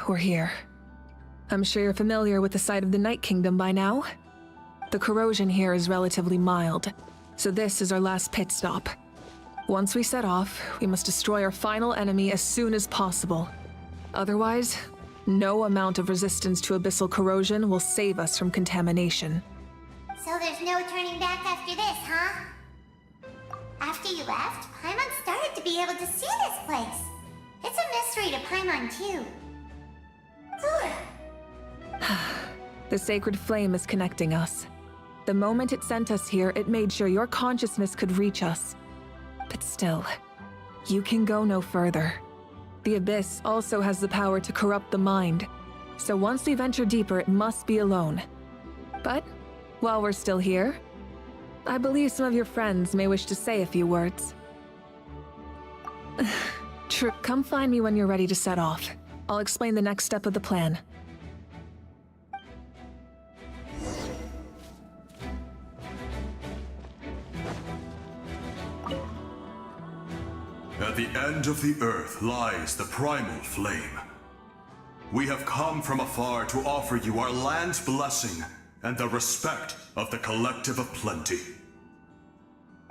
We're here. I'm sure you're familiar with the site of the Night Kingdom by now. The corrosion here is relatively mild, so this is our last pit stop. Once we set off, we must destroy our final enemy as soon as possible. Otherwise, no amount of resistance to abyssal corrosion will save us from contamination. So there's no turning back after this, huh? After you left, Paimon started to be able to see this place. It's a mystery to Paimon, too. The sacred flame is connecting us. The moment it sent us here, it made sure your consciousness could reach us. But still, you can go no further. The Abyss also has the power to corrupt the mind, so once we venture deeper, it must be alone. But, while we're still here, I believe some of your friends may wish to say a few words. True, come find me when you're ready to set off. I'll explain the next step of the plan. At the end of the earth lies the primal flame. We have come from afar to offer you our land's blessing and the respect of the Collective of Plenty.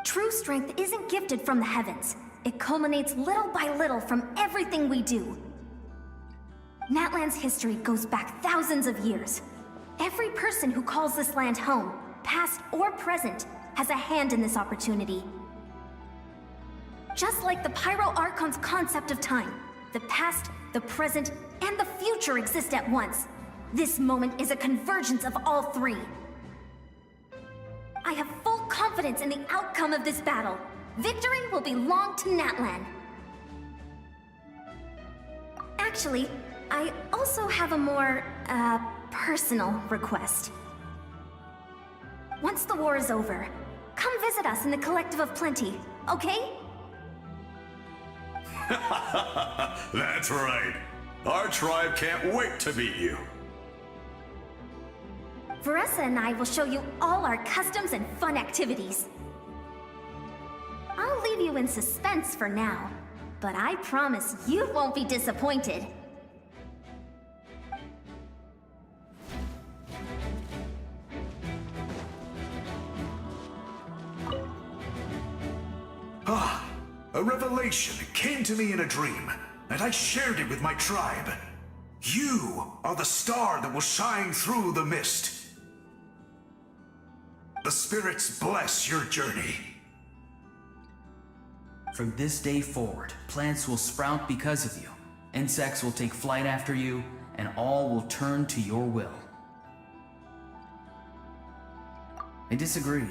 True strength isn't gifted from the heavens. It culminates little by little from everything we do. Natlan's history goes back thousands of years. Every person who calls this land home, past or present, has a hand in this opportunity. Just like the Pyro Archon's concept of time, the past, the present, and the future exist at once. This moment is a convergence of all three. I have full confidence in the outcome of this battle. Victory will belong to Natlan. Actually, I also have a more, personal request. Once the war is over, come visit us in the Collective of Plenty, okay? That's right. Our tribe can't wait to meet you. Veressa and I will show you all our customs and fun activities. I'll leave you in suspense for now, but I promise you won't be disappointed. A revelation came to me in a dream, and I shared it with my tribe. You are the star that will shine through the mist. The spirits bless your journey. From this day forward, plants will sprout because of you. Insects will take flight after you, and all will turn to your will. I disagree.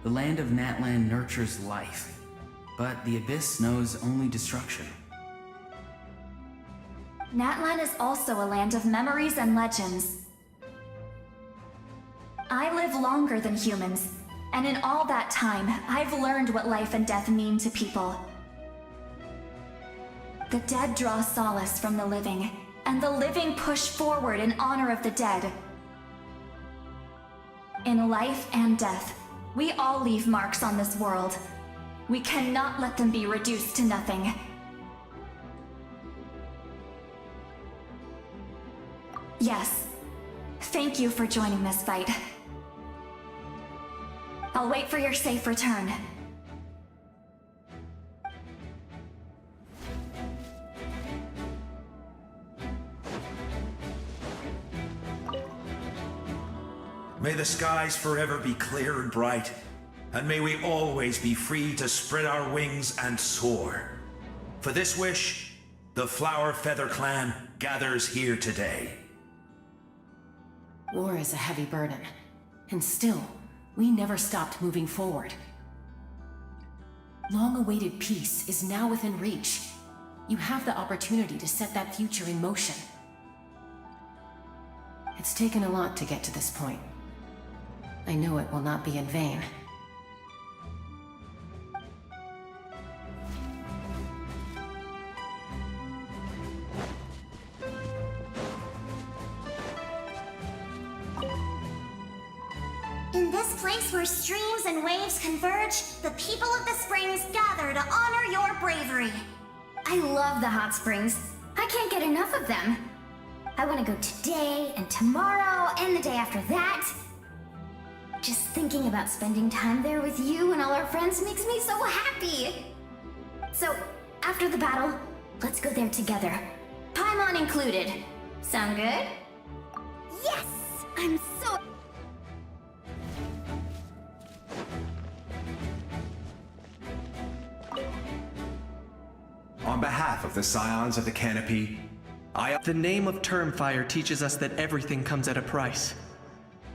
The land of Natlan nurtures life, but the Abyss knows only destruction. Natlan is also a land of memories and legends. I live longer than humans, and in all that time, I've learned what life and death mean to people. The dead draw solace from the living, and the living push forward in honor of the dead. In life and death, we all leave marks on this world. We cannot let them be reduced to nothing. Yes. Thank you for joining this fight. I'll wait for your safe return. May the skies forever be clear and bright, and may we always be free to spread our wings and soar. For this wish, the Flower Feather Clan gathers here today. War is a heavy burden, and still, we never stopped moving forward. Long-awaited peace is now within reach. You have the opportunity to set that future in motion. It's taken a lot to get to this point. I know it will not be in vain. In this place where streams and waves converge, the people of the springs gather to honor your bravery. I love the hot springs. I can't get enough of them. I want to go today and tomorrow and the day after that. Just thinking about spending time there with you and all our friends makes me so happy. So, after the battle, let's go there together. Paimon included. Sound good? Yes! I'm so... On behalf of the Scions of the Canopy, The name of Termfire teaches us that everything comes at a price.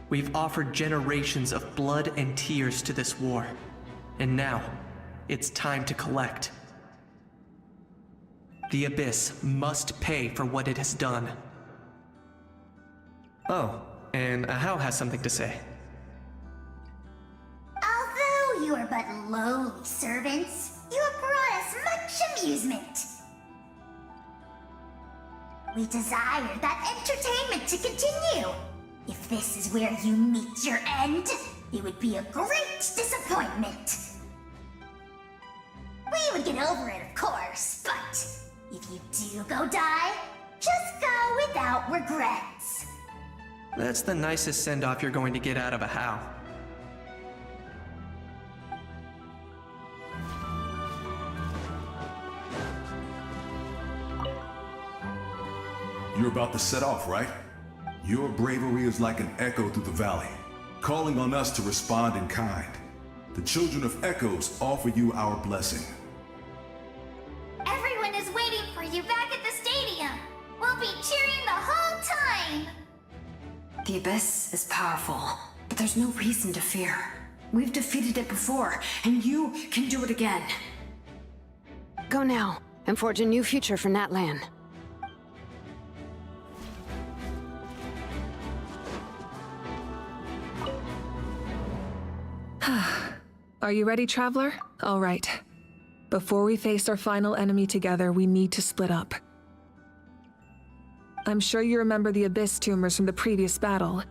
We've offered generations of blood and tears to this war, and now, it's time to collect. The Abyss must pay for what it has done. Oh, and Ahau has something to say. Although you are but lowly servants, you have brought us much amusement. We desire that entertainment to continue. If this is where you meet your end, it would be a great disappointment. We would get over it, of course, but if you do go die, just go without regrets. That's the nicest send-off you're going to get out of Ahau. You're about to set off, right? Your bravery is like an echo through the valley, calling on us to respond in kind. The Children of Echoes offer you our blessing. Everyone is waiting for you back at the stadium. We'll be cheering the whole time. The Abyss is powerful, but there's no reason to fear. We've defeated it before, and you can do it again. Go now, and forge a new future for Natlan. Are you ready, Traveler? All right. Before we face our final enemy together, we need to split up. I'm sure you remember the Abyss tumors from the previous battle.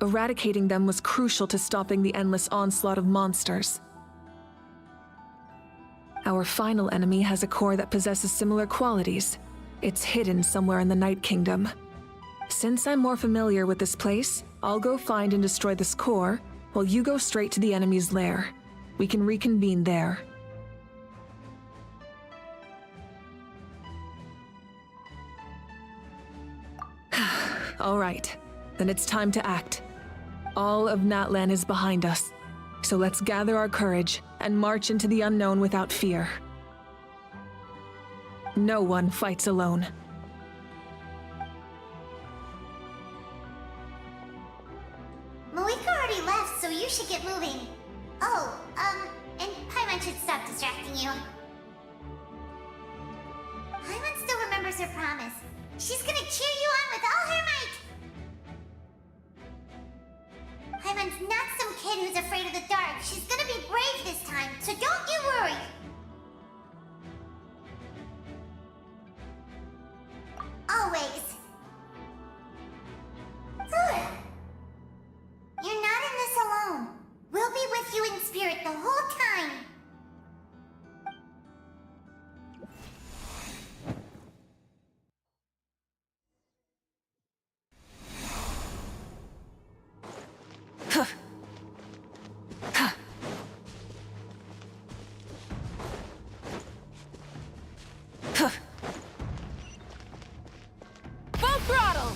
Eradicating them was crucial to stopping the endless onslaught of monsters. Our final enemy has a core that possesses similar qualities. It's hidden somewhere in the Night Kingdom. Since I'm more familiar with this place, I'll go find and destroy this core, while you go straight to the enemy's lair. We can reconvene there. All right, then it's time to act. All of Natlan is behind us, so let's gather our courage and march into the unknown without fear. No one fights alone. Malika already left, so you should get moving. Oh, and Paimon should stop distracting you. Paimon still remembers her promise. She's gonna cheer you on with all her might. Paimon's not some kid who's afraid of the dark. She's gonna be brave this time, so don't you worry. Always. You're not in this alone. We'll be with you in spirit the whole time. Full throttle!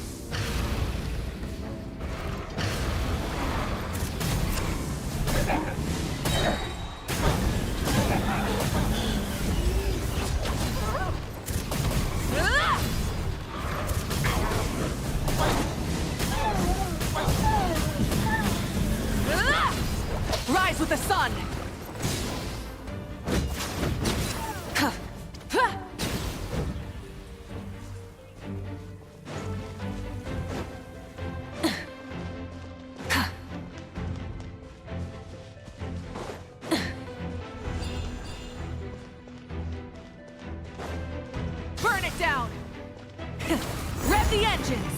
Rise with the sun! Burn it down! Rev the engines!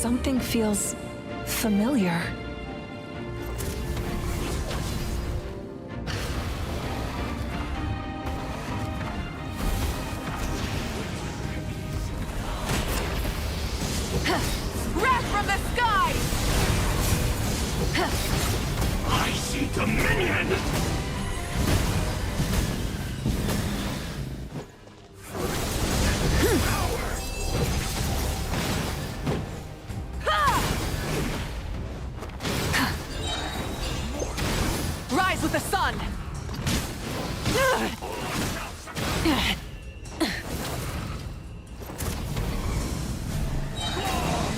Something feels familiar. Wrath from the sky! I see dominion! Rise with the sun!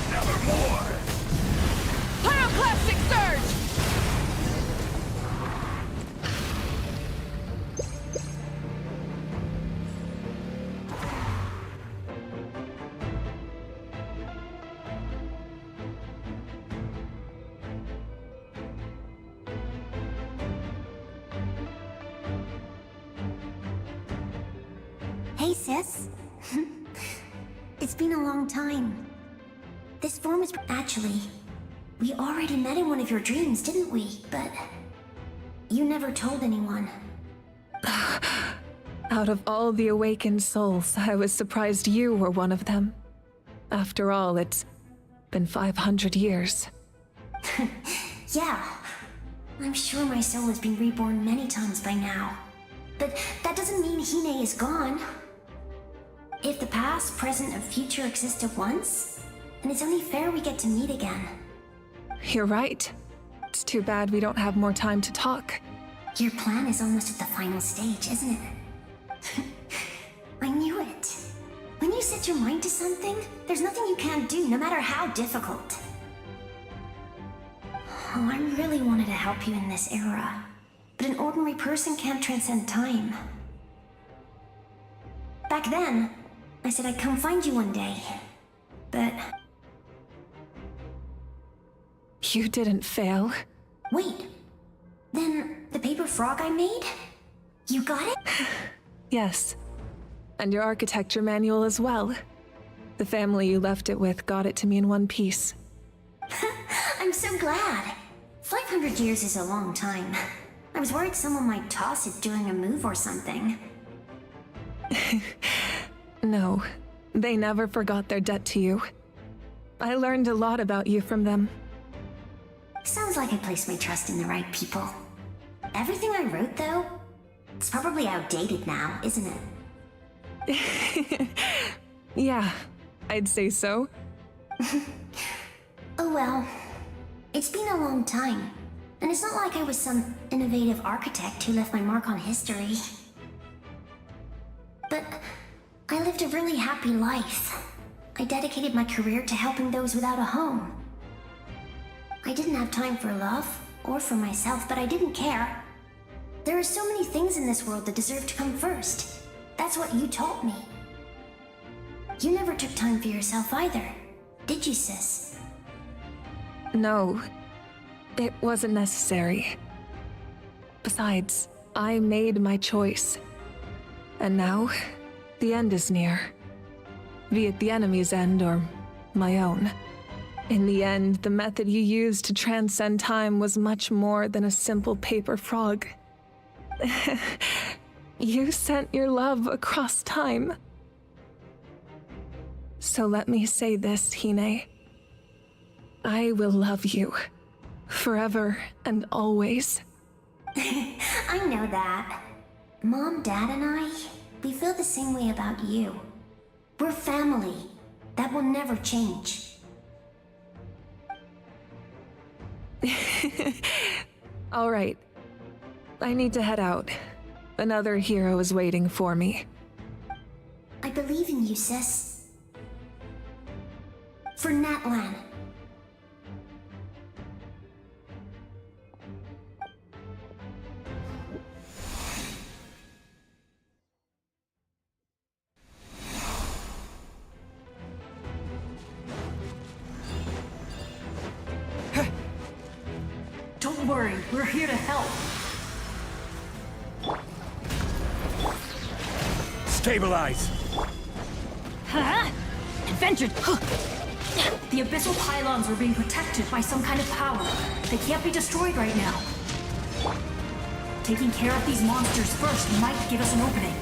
Nevermore! Pyroclastic surge! Hey, sis. It's been a long time. This form is... Actually, we already met in one of your dreams, didn't we? But... you never told anyone. Out of all the awakened souls, I was surprised you were one of them. After all, it's been 500 years. Yeah. I'm sure my soul has been reborn many times by now. But that doesn't mean Hine is gone. If the past, present, and future exist at once, then it's only fair we get to meet again. You're right. It's too bad we don't have more time to talk. Your plan is almost at the final stage, isn't it? I knew it. When you set your mind to something, there's nothing you can't do, no matter how difficult. Oh, I really wanted to help you in this era. But an ordinary person can't transcend time. Back then, I said I'd come find you one day. But... You didn't fail. wait. Then, the paper frog I made? You got it? Yes. And your architecture manual as well. The family you left it with got it to me in one piece. I'm so glad. 500 years is a long time. I was worried someone might toss it during a move or something. No, they never forgot their debt to you. I learned a lot about you from them. Sounds like I placed my trust in the right people. Everything I wrote, though, it's probably outdated now, isn't it? Yeah, I'd say so. Oh well. It's been a long time. And it's not like I was some innovative architect who left my mark on history. But I lived a really happy life. I dedicated my career to helping those without a home. I didn't have time for love, or for myself, but I didn't care. There are so many things in this world that deserve to come first. That's what you taught me. You never took time for yourself either, did you, sis? No, it wasn't necessary. Besides, I made my choice. And now, the end is near. Be it the enemy's end or my own. In the end, the method you used to transcend time was much more than a simple paper frog. You sent your love across time. So let me say this, Hine. I will love you. Forever and always. I know that. Mom, Dad, and I, we feel the same way about you. We're family. That will never change. All right. I need to head out. Another hero is waiting for me. I believe in you, sis. For Natlan. Don't worry, we're here to help. Stabilize! Huh? Adventure! The abyssal pylons are being protected by some kind of power. They can't be destroyed right now. Taking care of these monsters first might give us an opening.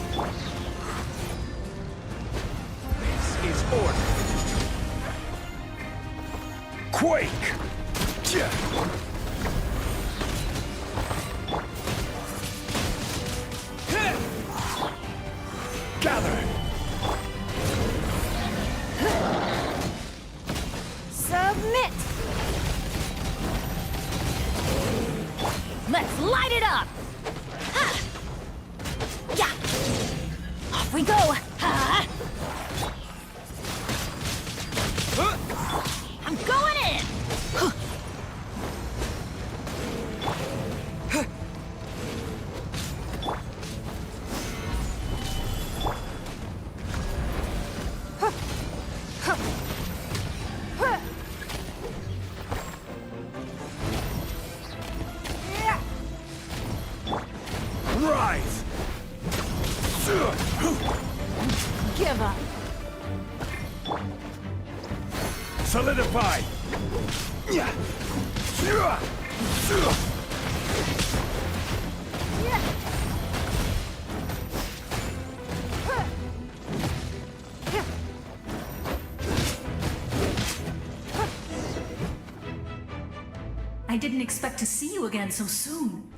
This is order. Quake! Gather! Submit! Let's light it up! Ha! Yeah! Off we go! Ha! I'm going in! Rise! Give up. Solidify! I didn't expect to see you again so soon.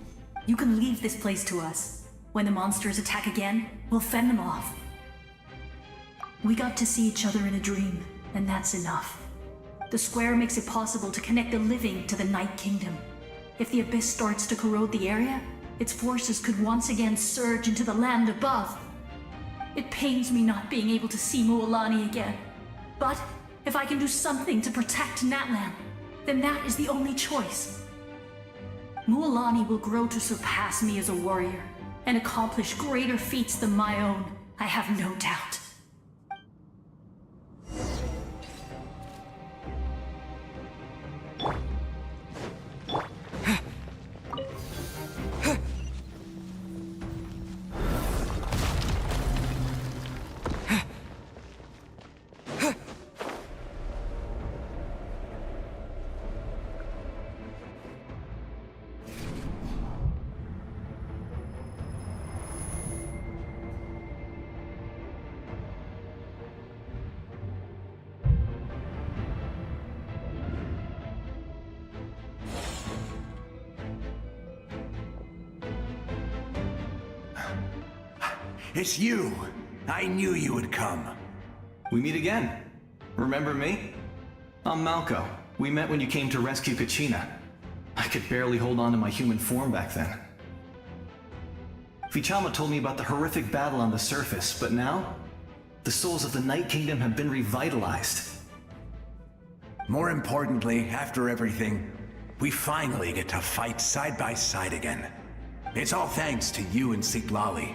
You can leave this place to us. When the monsters attack again, we'll fend them off. We got to see each other in a dream, and that's enough. The square makes it possible to connect the living to the Night Kingdom. If the abyss starts to corrode the area, its forces could once again surge into the land above. It pains me not being able to see Mualani again. But if I can do something to protect Natlan, then that is the only choice. Mualani will grow to surpass me as a warrior and accomplish greater feats than my own, I have no doubt. It's you! I knew you would come. We meet again. Remember me? I'm Malco. We met when you came to rescue Kachina. I could barely hold on to my human form back then. Vichama told me about the horrific battle on the surface, but now, the souls of the Night Kingdom have been revitalized. More importantly, after everything, we finally get to fight side by side again. It's all thanks to you and Sitlali.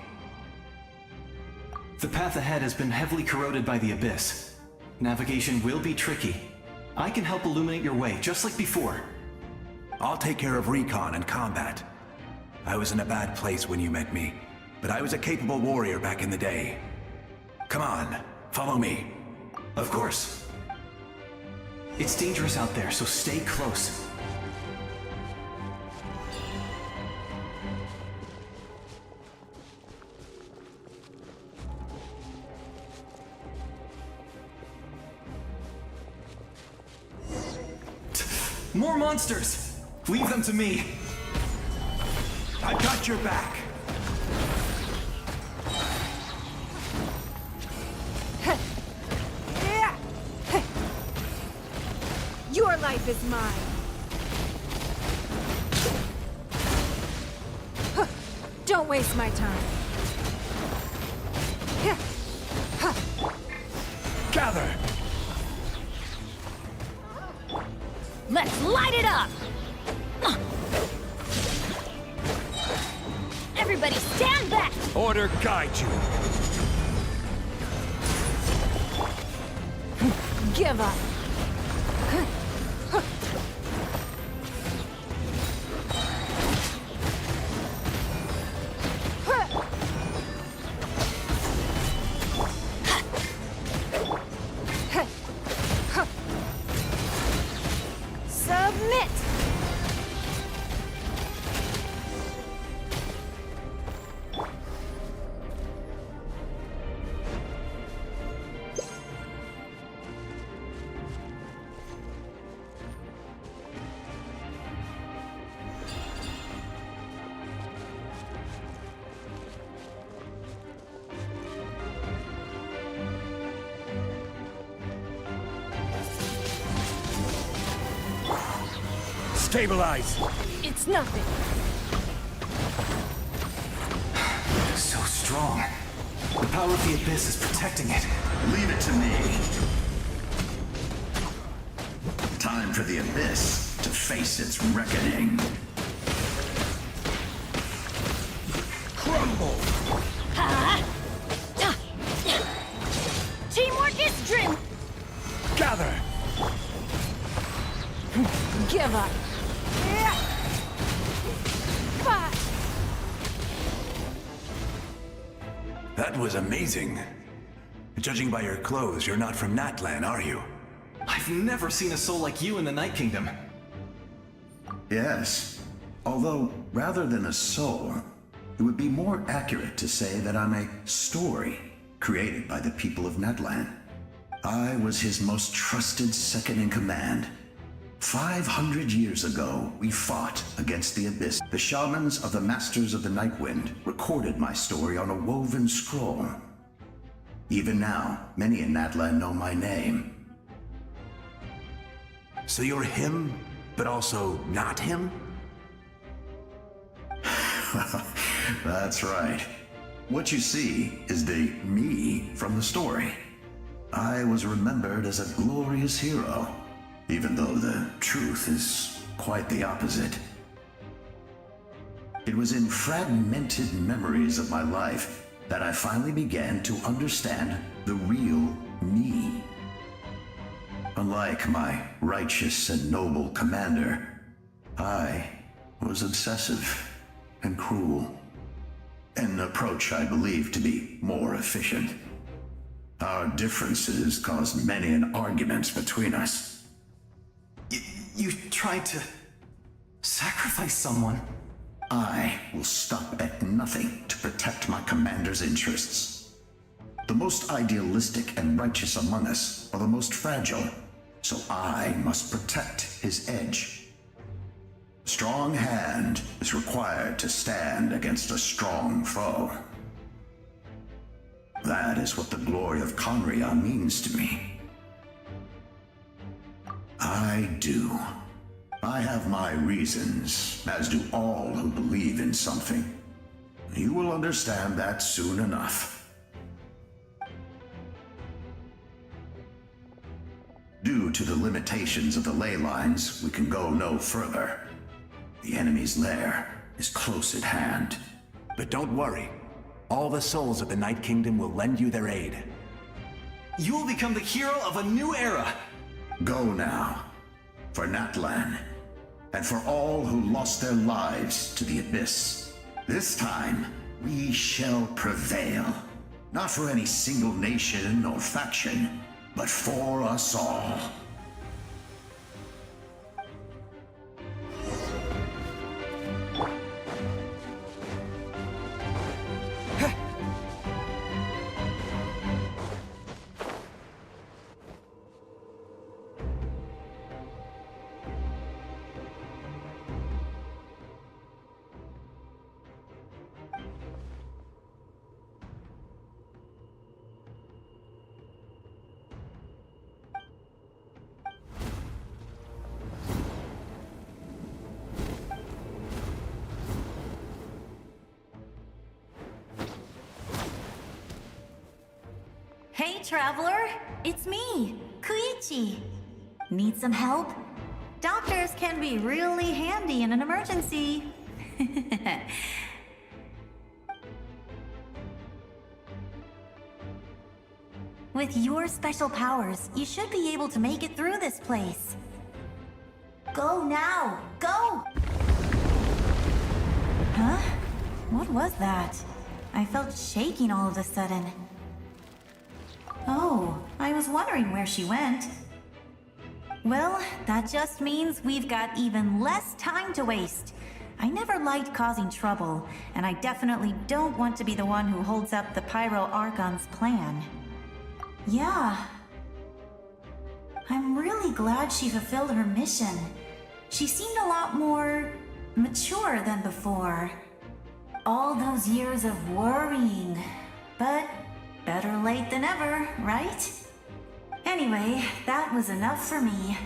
The path ahead has been heavily corroded by the Abyss. Navigation will be tricky. I can help illuminate your way, just like before. I'll take care of recon and combat. I was in a bad place when you met me, but I was a capable warrior back in the day. Come on, follow me. Of course. It's dangerous out there, so stay close. More monsters! Leave them to me! I've got your back! Your life is mine! Don't waste my time. Gather! Let's light it up! Everybody stand back! Order guide you! Give up! Stabilize! It's nothing. So strong. The power of the Abyss is protecting it. Leave it to me. Time for the Abyss to face its reckoning. Crumble! Teamwork is dream. Gather! Give up. Fight. That was amazing. Judging by your clothes, you're not from Natlan, are you? I've never seen a soul like you in the Night Kingdom. Yes. Although, rather than a soul, it would be more accurate to say that I'm a story created by the people of Natlan. I was his most trusted second-in-command. 500 years ago, we fought against the Abyss. The shamans of the Masters of the Nightwind recorded my story on a woven scroll. Even now, many in Natlan know my name. So you're him, but also not him? That's right. What you see is the me from the story. I was remembered as a glorious hero, even though the truth is quite the opposite. It was in fragmented memories of my life that I finally began to understand the real me. Unlike my righteous and noble commander, I was obsessive and cruel, an approach I believe to be more efficient. Our differences caused many an argument between us. You tried to sacrifice someone. I will stop at nothing to protect my commander's interests. The most idealistic and righteous among us are the most fragile, so I must protect his edge. A strong hand is required to stand against a strong foe. That is what the glory of Conria means to me. I do. I have my reasons, as do all who believe in something. You will understand that soon enough. Due to the limitations of the ley lines, we can go no further. The enemy's lair is close at hand. But don't worry. All the souls of the Night Kingdom will lend you their aid. You will become the hero of a new era. Go now. For Natlan. And for all who lost their lives to the Abyss. This time, we shall prevail. Not for any single nation or faction, but for us all. Hey, traveler! It's me, Koichi. Need some help? Doctors can be really handy in an emergency. With your special powers, you should be able to make it through this place. Go now! Go! Huh? What was that? I felt shaking all of a sudden. Oh, I was wondering where she went. Well, that just means we've got even less time to waste. I never liked causing trouble, and I definitely don't want to be the one who holds up the Pyro Archon's plan. Yeah. I'm really glad she fulfilled her mission. She seemed a lot more mature than before. All those years of worrying, but better late than ever, right? Anyway, that was enough for me.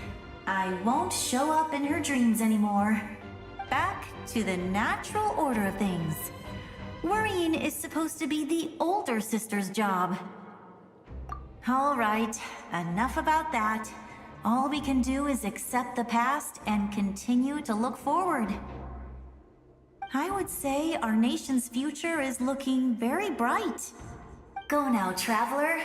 I won't show up in her dreams anymore. Back to the natural order of things. Worrying is supposed to be the older sister's job. All right, enough about that. All we can do is accept the past and continue to look forward. I would say our nation's future is looking very bright. Go now, traveler.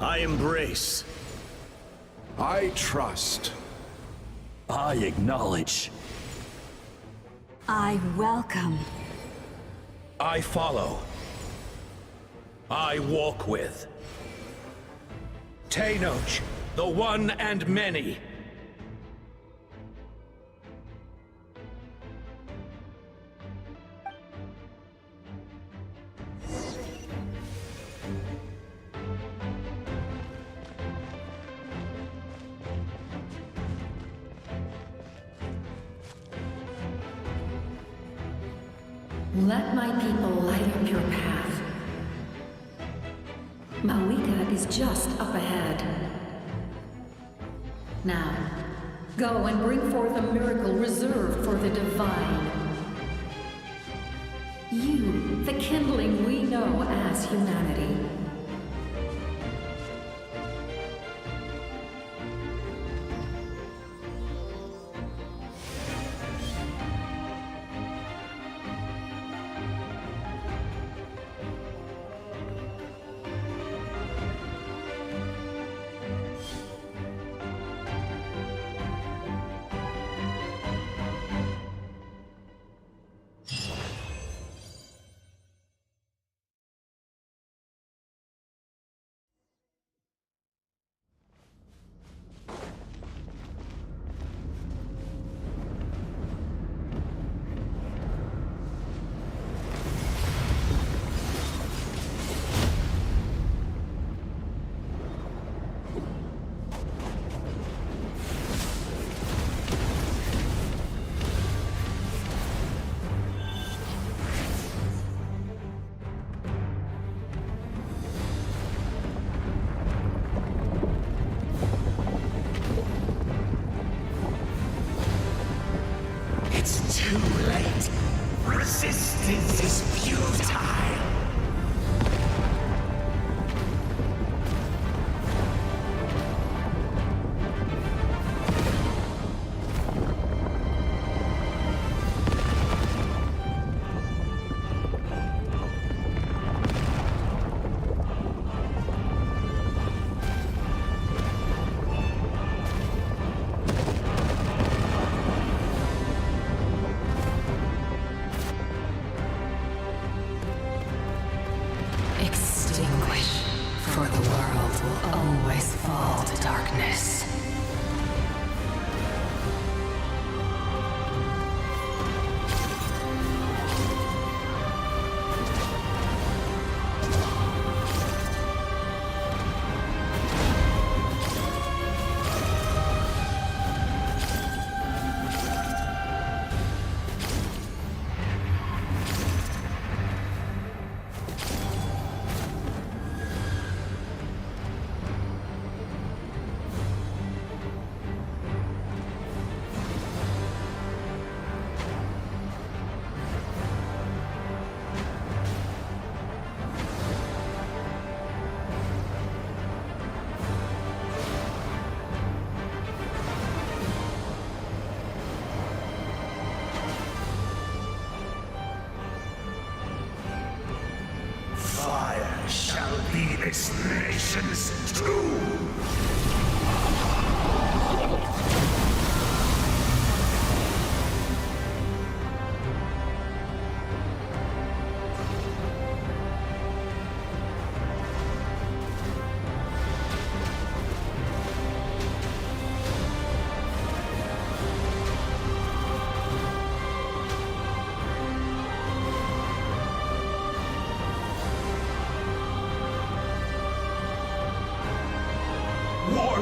I embrace. I trust. I acknowledge. I welcome. I follow. I walk with. Tenoch, the one and many. Let my people light up your path. Mawika is just up ahead. Now, go and bring forth a miracle reserved for the divine. You, the kindling we know as humanity. Too late. Resistance is futile. This nation's tomb! War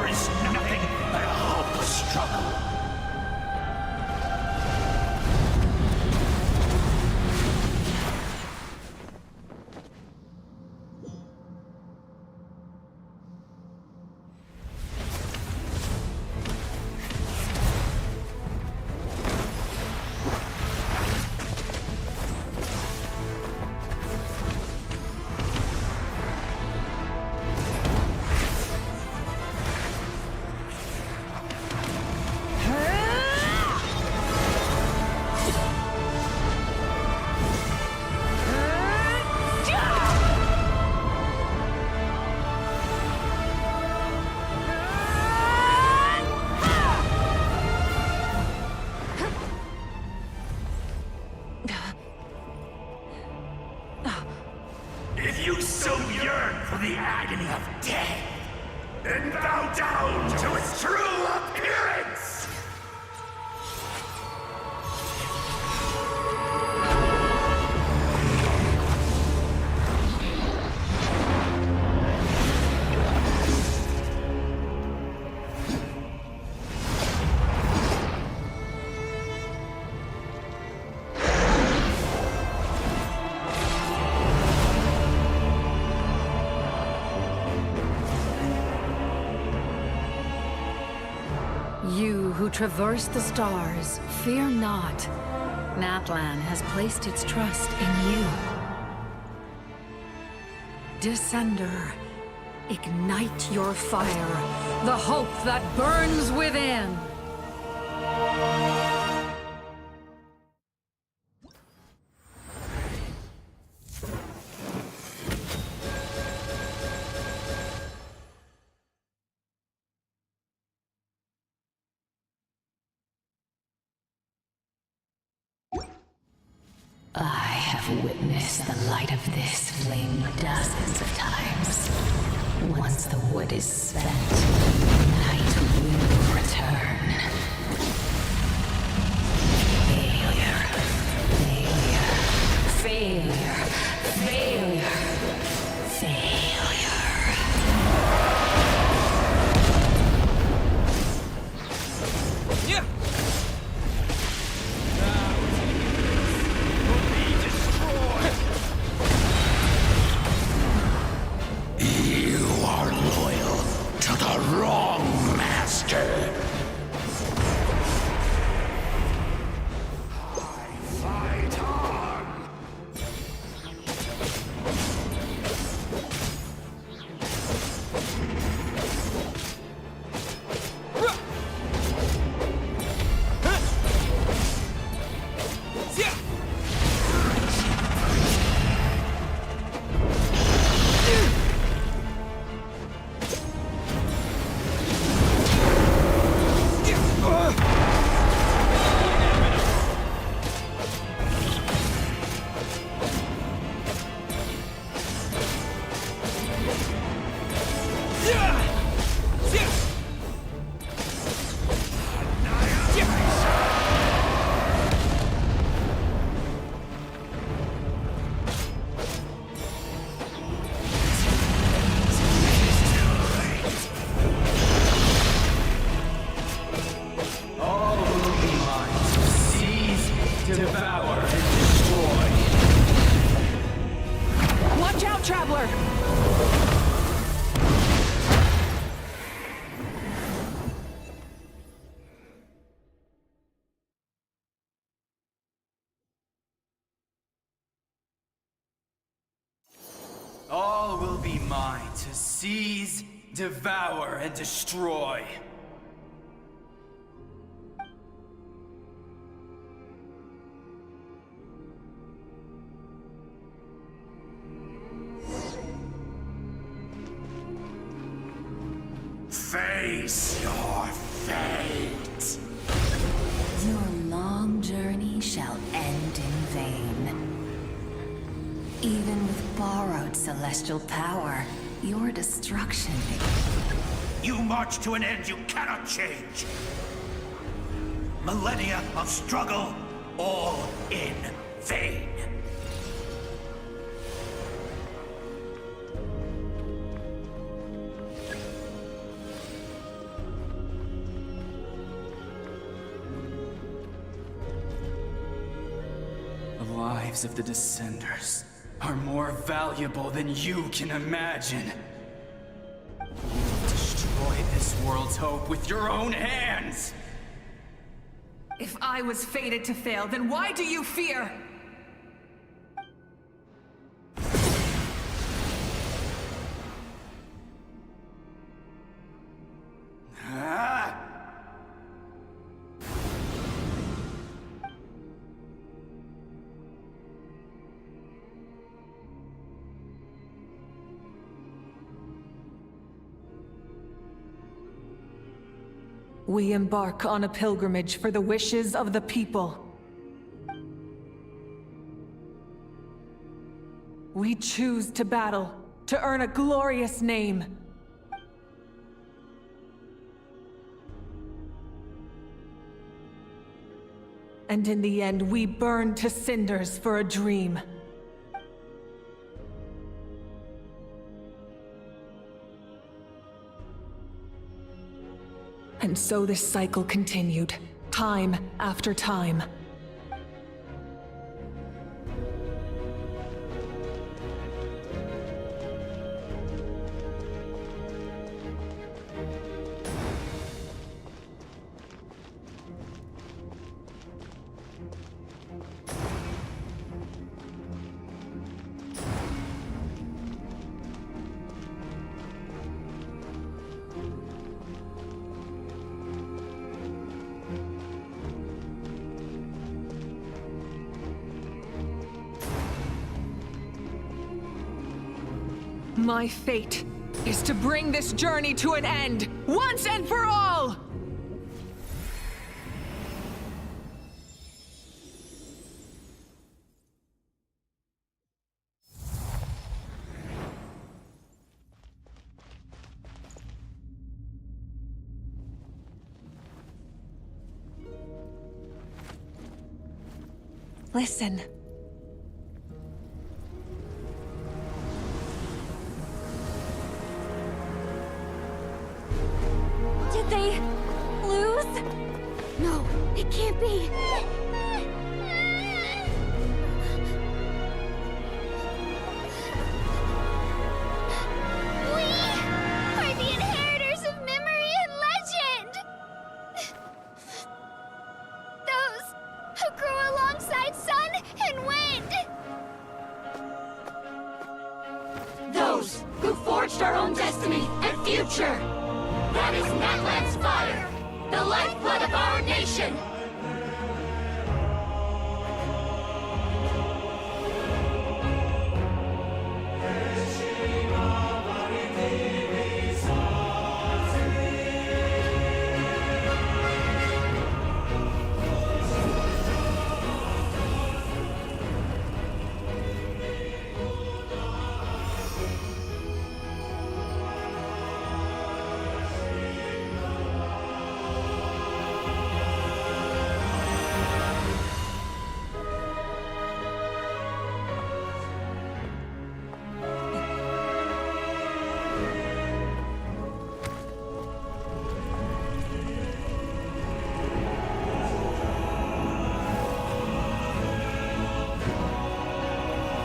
the agony of death, and bow down to its true appearance! You who traverse the stars, fear not. Natlan has placed its trust in you. Descender, ignite your fire, the hope that burns within! I have witnessed the light of this flame dozens of times. Once the wood is spent, night will return. Failure. Failure. Failure. Failure. Failure. Yeah! You are loyal to the wrong master. Fight on! All will be mine to seize, devour, and destroy. Face your fate! Your long journey shall end in vain. Even with borrowed celestial power, your destruction... You march to an end you cannot change. Millennia of struggle, all in vain. The lives of the Descenders are more valuable than you can imagine. You've destroyed this world's hope with your own hands! If I was fated to fail, then why do you fear? Ah! We embark on a pilgrimage for the wishes of the people. We choose to battle, to earn a glorious name. And in the end, we burned to cinders for a dream. And so this cycle continued, time after time. My fate is to bring this journey to an end, once and for all! Listen. Did they lose? No, it can't be. We are the inheritors of memory and legend. Those who grew alongside sun and wind. Those who forged our own destiny and future. That is Natlan's fire, the lifeblood of our nation!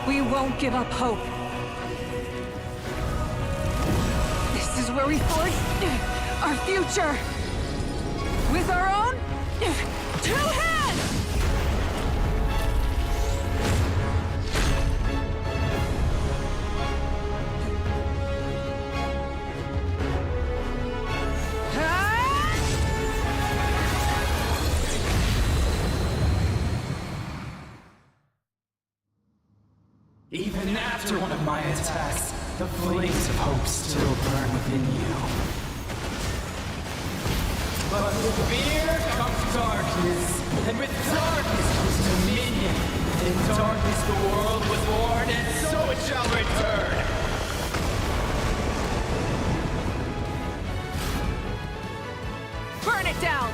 We won't give up hope. This is where we forge our future. With our own 2 hands! Even after one of my attacks, the flames of hope still burn within you. But with fear comes darkness, and with darkness comes dominion. In darkness the world was born, and so it shall return. Burn it down!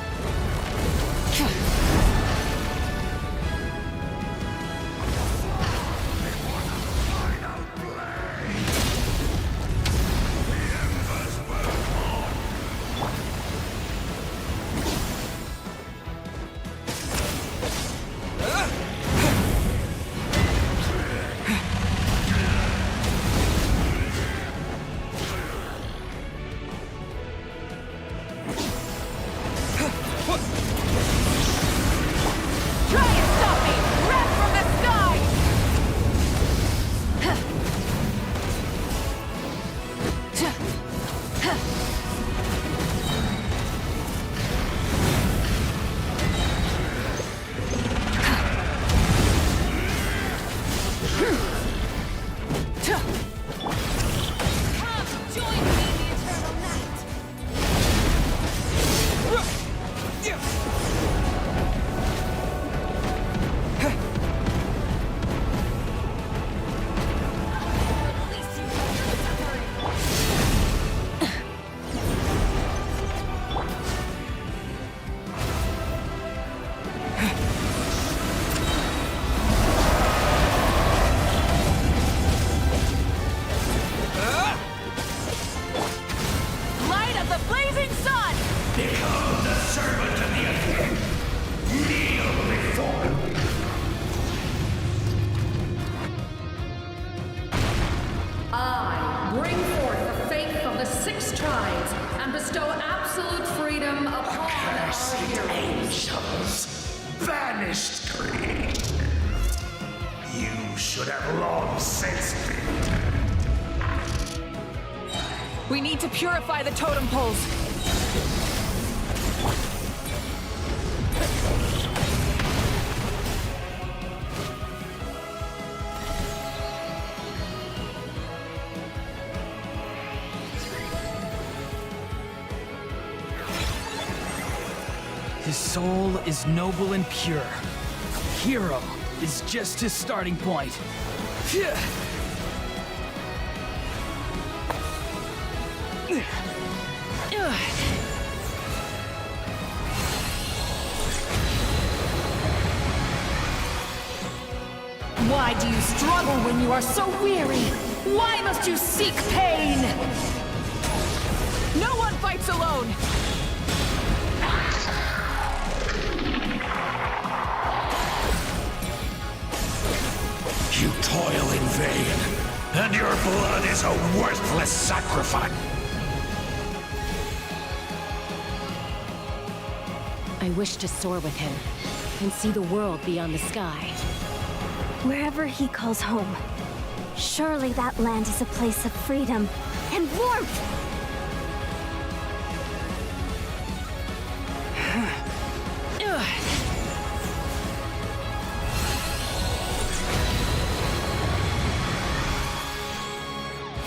banished greed. You should have long since been. We need to purify the totem poles. His soul is noble and pure. Hero is just his starting point. Why do you struggle when you are so weary? Why must you seek pain? No one fights alone! You toil in vain, and your blood is a worthless sacrifice. I wish to soar with him, and see the world beyond the sky. Wherever he calls home, surely that land is a place of freedom and warmth!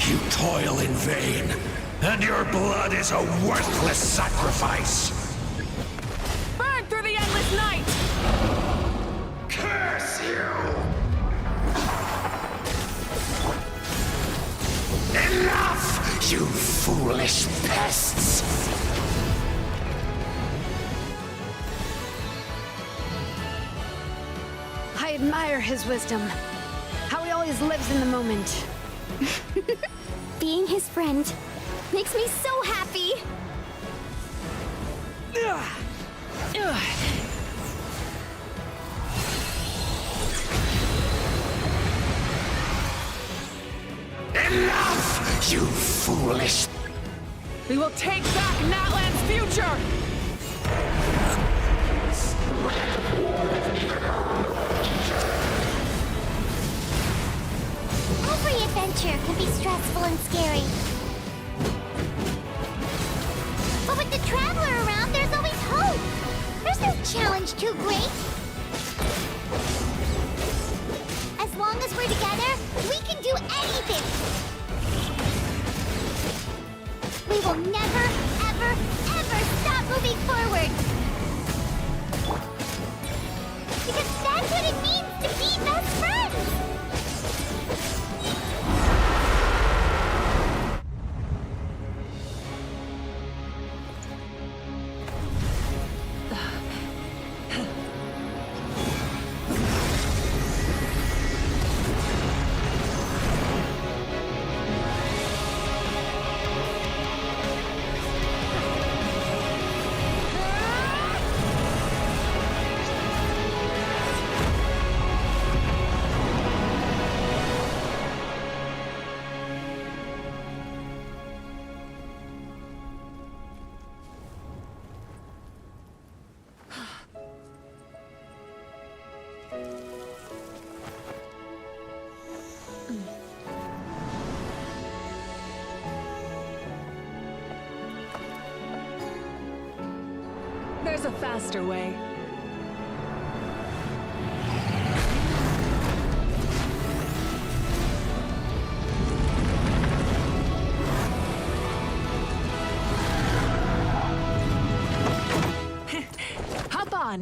You toil in vain, and your blood is a worthless sacrifice. Burn through the endless night! Curse you! Enough, you foolish pests! I admire his wisdom. How he always lives in the moment. Being his friend makes me so happy! Enough, you foolish... We will take back Natlan's future! Every adventure can be stressful and scary. But with the Traveler around, there's always hope! There's no challenge too great! As long as we're together, we can do anything! We will never, ever, ever stop moving forward! Because that's what it means to be best friends! There's a faster way. Hop on!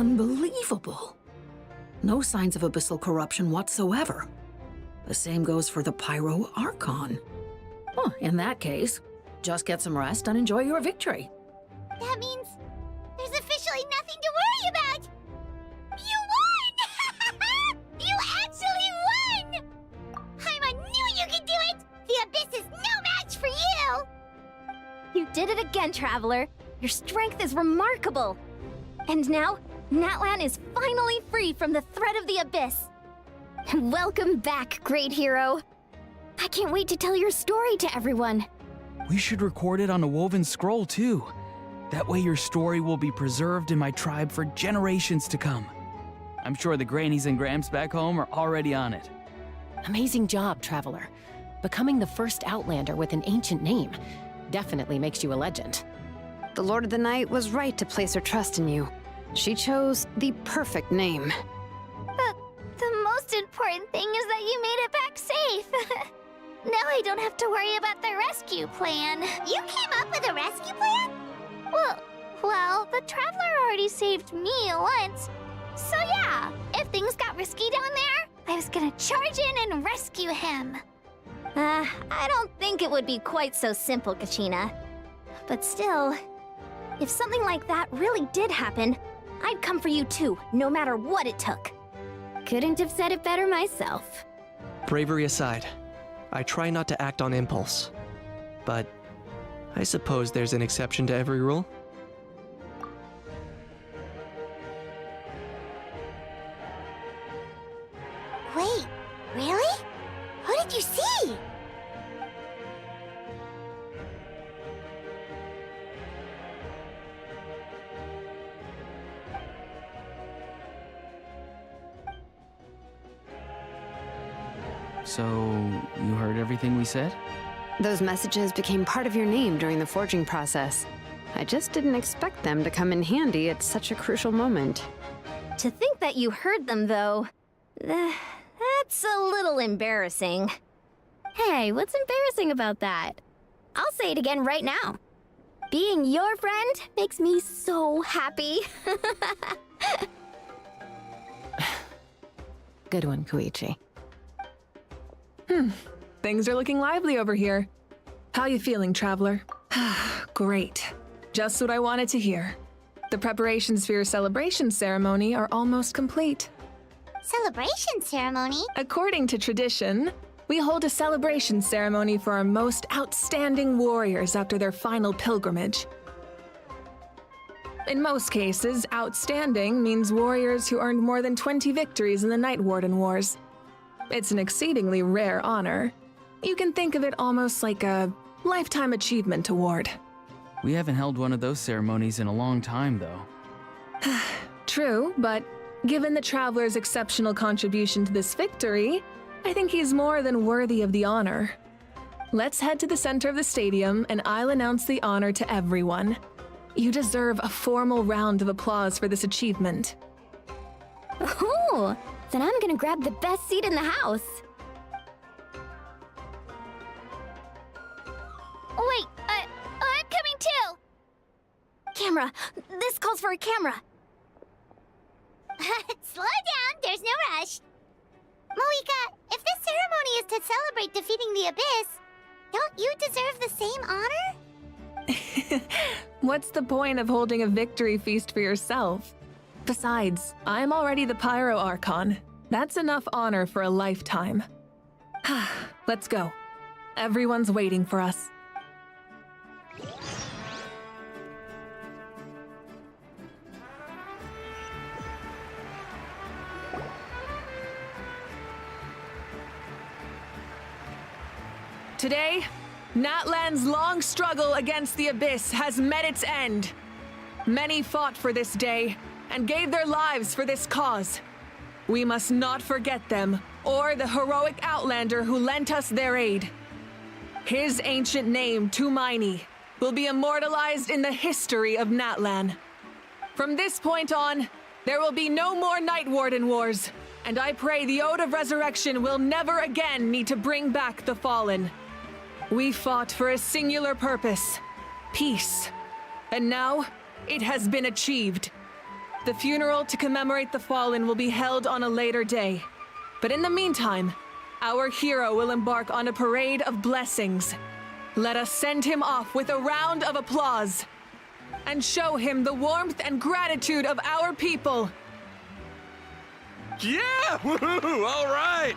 Unbelievable. No signs of abyssal corruption whatsoever. The same goes for the Pyro Archon. Well, in that case, just get some rest and enjoy your victory. That means there's officially nothing to worry about! You won! You actually won! I knew you could do it! The Abyss is no match for you! You did it again, Traveler. Your strength is remarkable. And now, Natlan is finally free from the threat of the Abyss. Welcome back, great hero. I can't wait to tell your story to everyone. We should record it on a woven scroll, too. That way your story will be preserved in my tribe for generations to come. I'm sure the Grannies and Gramps back home are already on it. Amazing job, Traveler. Becoming the first Outlander with an ancient name definitely makes you a legend. The Lord of the Night was right to place her trust in you. She chose the perfect name. The most important thing is that you made it back safe. Now I don't have to worry about the rescue plan. You came up with a rescue plan? Well, the Traveler already saved me once. So yeah, if things got risky down there, I was gonna charge in and rescue him. I don't think it would be quite so simple, Kachina. But still, if something like that really did happen, I'd come for you too, no matter what it took. Couldn't have said it better myself. Bravery aside, I try not to act on impulse. But I suppose there's an exception to every rule. Wait, really? What did you see? So, you heard everything we said? Those messages became part of your name during the forging process. I just didn't expect them to come in handy at such a crucial moment. To think that you heard them, though, that's a little embarrassing. Hey, what's embarrassing about that? I'll say it again right now. Being your friend makes me so happy. Good one, Koichi. Things are looking lively over here. How you feeling, Traveler? Great. Just what I wanted to hear. The preparations for your celebration ceremony are almost complete. Celebration ceremony? According to tradition, we hold a celebration ceremony for our most outstanding warriors after their final pilgrimage. In most cases, outstanding means warriors who earned more than 20 victories in the Night Warden Wars. It's an exceedingly rare honor. You can think of it almost like a lifetime achievement award. We haven't held one of those ceremonies in a long time, though. True, but given the Traveler's exceptional contribution to this victory, I think he's more than worthy of the honor. Let's head to the center of the stadium and I'll announce the honor to everyone. You deserve a formal round of applause for this achievement. Ooh, then I'm gonna grab the best seat in the house. Wait, I'm coming too! Camera! This calls for a camera! Slow down, there's no rush. Moika, if this ceremony is to celebrate defeating the Abyss, don't you deserve the same honor? What's the point of holding a victory feast for yourself? Besides, I'm already the Pyro Archon. That's enough honor for a lifetime. Let's go. Everyone's waiting for us. Today, Natlan's long struggle against the Abyss has met its end. Many fought for this day and gave their lives for this cause. We must not forget them or the heroic Outlander who lent us their aid. His ancient name, Tumaini, will be immortalized in the history of Natlan. From this point on, there will be no more Night Warden Wars, and I pray the Ode of Resurrection will never again need to bring back the fallen. We fought for a singular purpose, peace, and now it has been achieved. The funeral to commemorate the fallen will be held on a later day. But in the meantime, our hero will embark on a parade of blessings. Let us send him off with a round of applause and show him the warmth and gratitude of our people. Yeah! Woohoo! All right!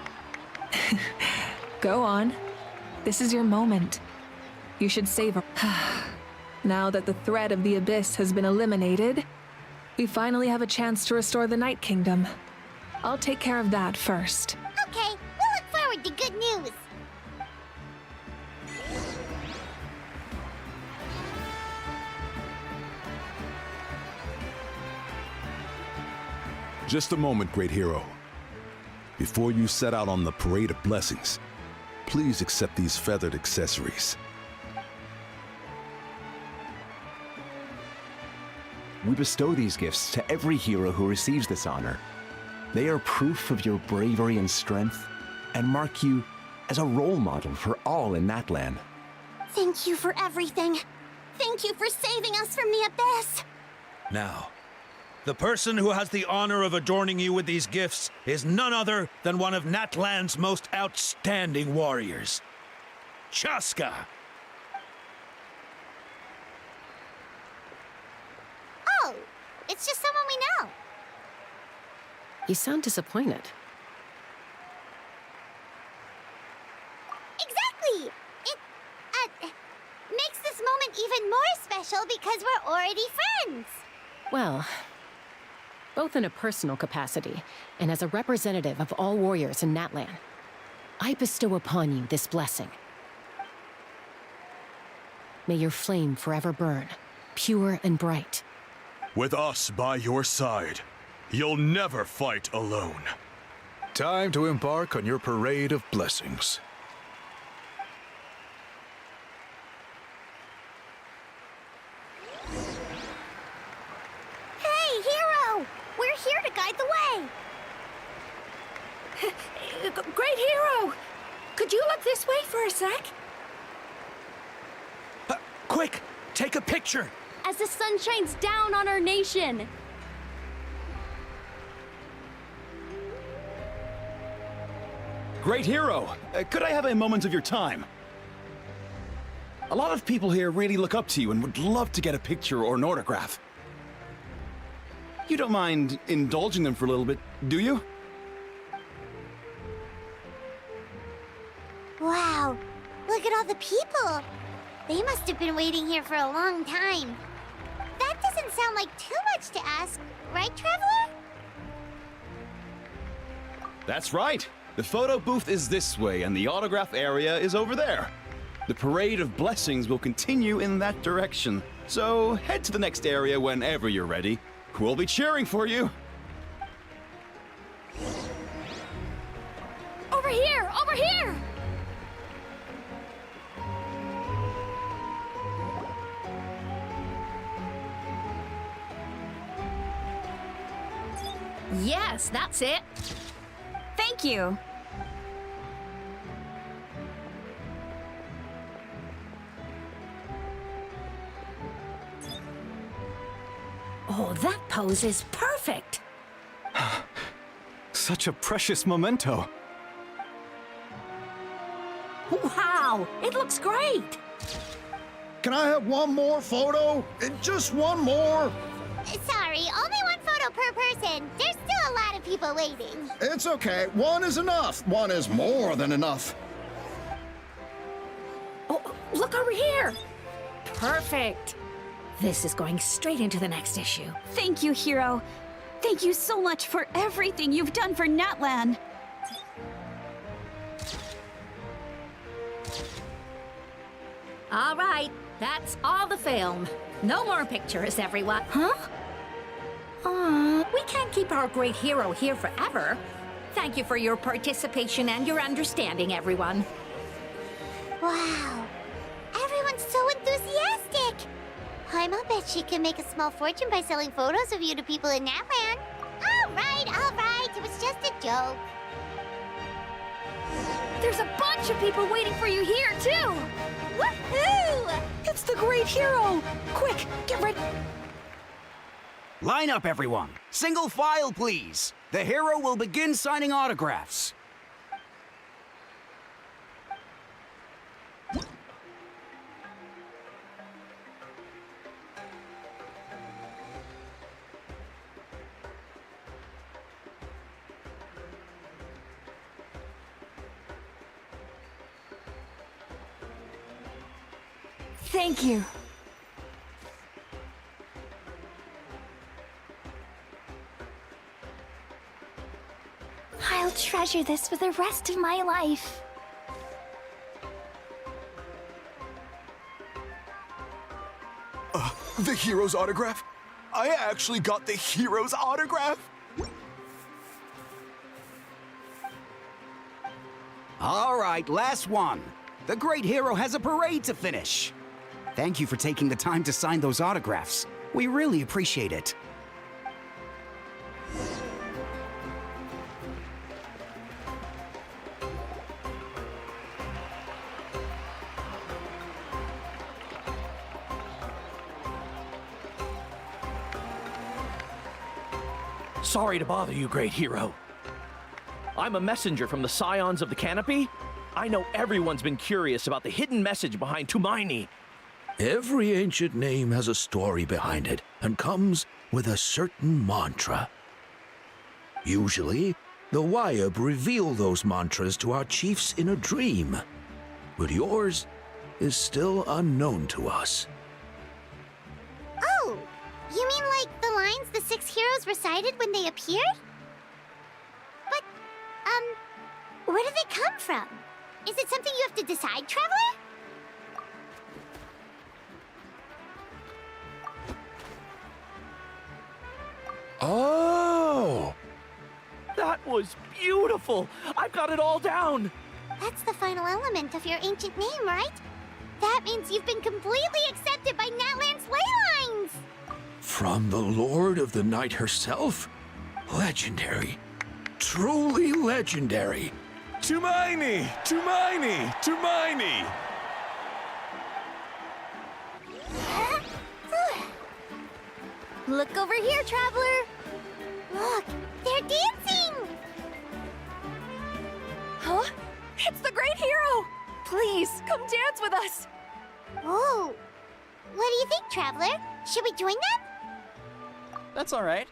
Go on. This is your moment. You should savor. Now that the threat of the Abyss has been eliminated, we finally have a chance to restore the Night Kingdom. I'll take care of that first. Okay, we'll look forward to good news. Just a moment, great hero. Before you set out on the parade of blessings, please accept these feathered accessories. We bestow these gifts to every hero who receives this honor. They are proof of your bravery and strength, and mark you as a role model for all in Natlan. Thank you for everything. Thank you for saving us from the Abyss. Now, the person who has the honor of adorning you with these gifts is none other than one of Natlan's most outstanding warriors, Chaska. Oh, it's just someone we know. You sound disappointed. Exactly! It, makes this moment even more special because we're already friends. Well, both in a personal capacity and as a representative of all warriors in Natlan, I bestow upon you this blessing. May your flame forever burn, pure and bright. With us by your side, you'll never fight alone. Time to embark on your parade of blessings. Hey, hero! We're here to guide the way. Great hero! Could you look this way for a sec? Quick, take a picture! As the sun shines down on our nation! Great hero! Could I have a moment of your time? A lot of people here really look up to you and would love to get a picture or an autograph. You don't mind indulging them for a little bit, do you? Wow, look at all the people. They must have been waiting here for a long time. That doesn't sound like too much to ask, right, Traveler? That's right. The photo booth is this way and the autograph area is over there. The parade of blessings will continue in that direction. So head to the next area whenever you're ready. We'll be cheering for you. Over here! Over here! Yes, that's it. Thank you. Oh, that pose is perfect. Such a precious memento. Wow, it looks great. Can I have one more photo? Just one more. Sorry, only one photo per person. There's still a lot of people waiting. It's okay. One is enough. One is more than enough. Oh, look over here. Perfect. This is going straight into the next issue. Thank you, hero. Thank you so much for everything you've done for Natlan. All right, that's all the film. No more pictures, everyone. Huh? We can't keep our great hero here forever. Thank you for your participation and your understanding, everyone. Wow, everyone's so enthusiastic. I'll bet she can make a small fortune by selling photos of you to people in Natlan. All right, it was just a joke. There's a bunch of people waiting for you here, too! Woohoo! It's the great hero! Quick, get ready! Line up, everyone. Single file, please. The hero will begin signing autographs. Thank you. I'll treasure this for the rest of my life. The hero's autograph? I actually got the hero's autograph? All right, last one. The great hero has a parade to finish. Thank you for taking the time to sign those autographs. We really appreciate it. Sorry to bother you, great hero. I'm a messenger from the Scions of the Canopy. I know everyone's been curious about the hidden message behind Tumaini. Every ancient name has a story behind it and comes with a certain mantra. Usually, the Wayab reveal those mantras to our chiefs in a dream, but yours is still unknown to us. Oh, you mean like the lines the 6 heroes recited when they appeared? But, where do they come from? Is it something you have to decide, Traveler? Oh! That was beautiful! I've got it all down! That's the final element of your ancient name, right? That means you've been completely accepted by Natlan's ley lines! From the Lord of the Night herself? Legendary. Truly legendary. Tumaini! Tumaini! Tumaini! Look over here, Traveler! Look, they're dancing! Huh? It's the great hero! Please, come dance with us! Oh! What do you think, Traveler? Should we join them? That's all right.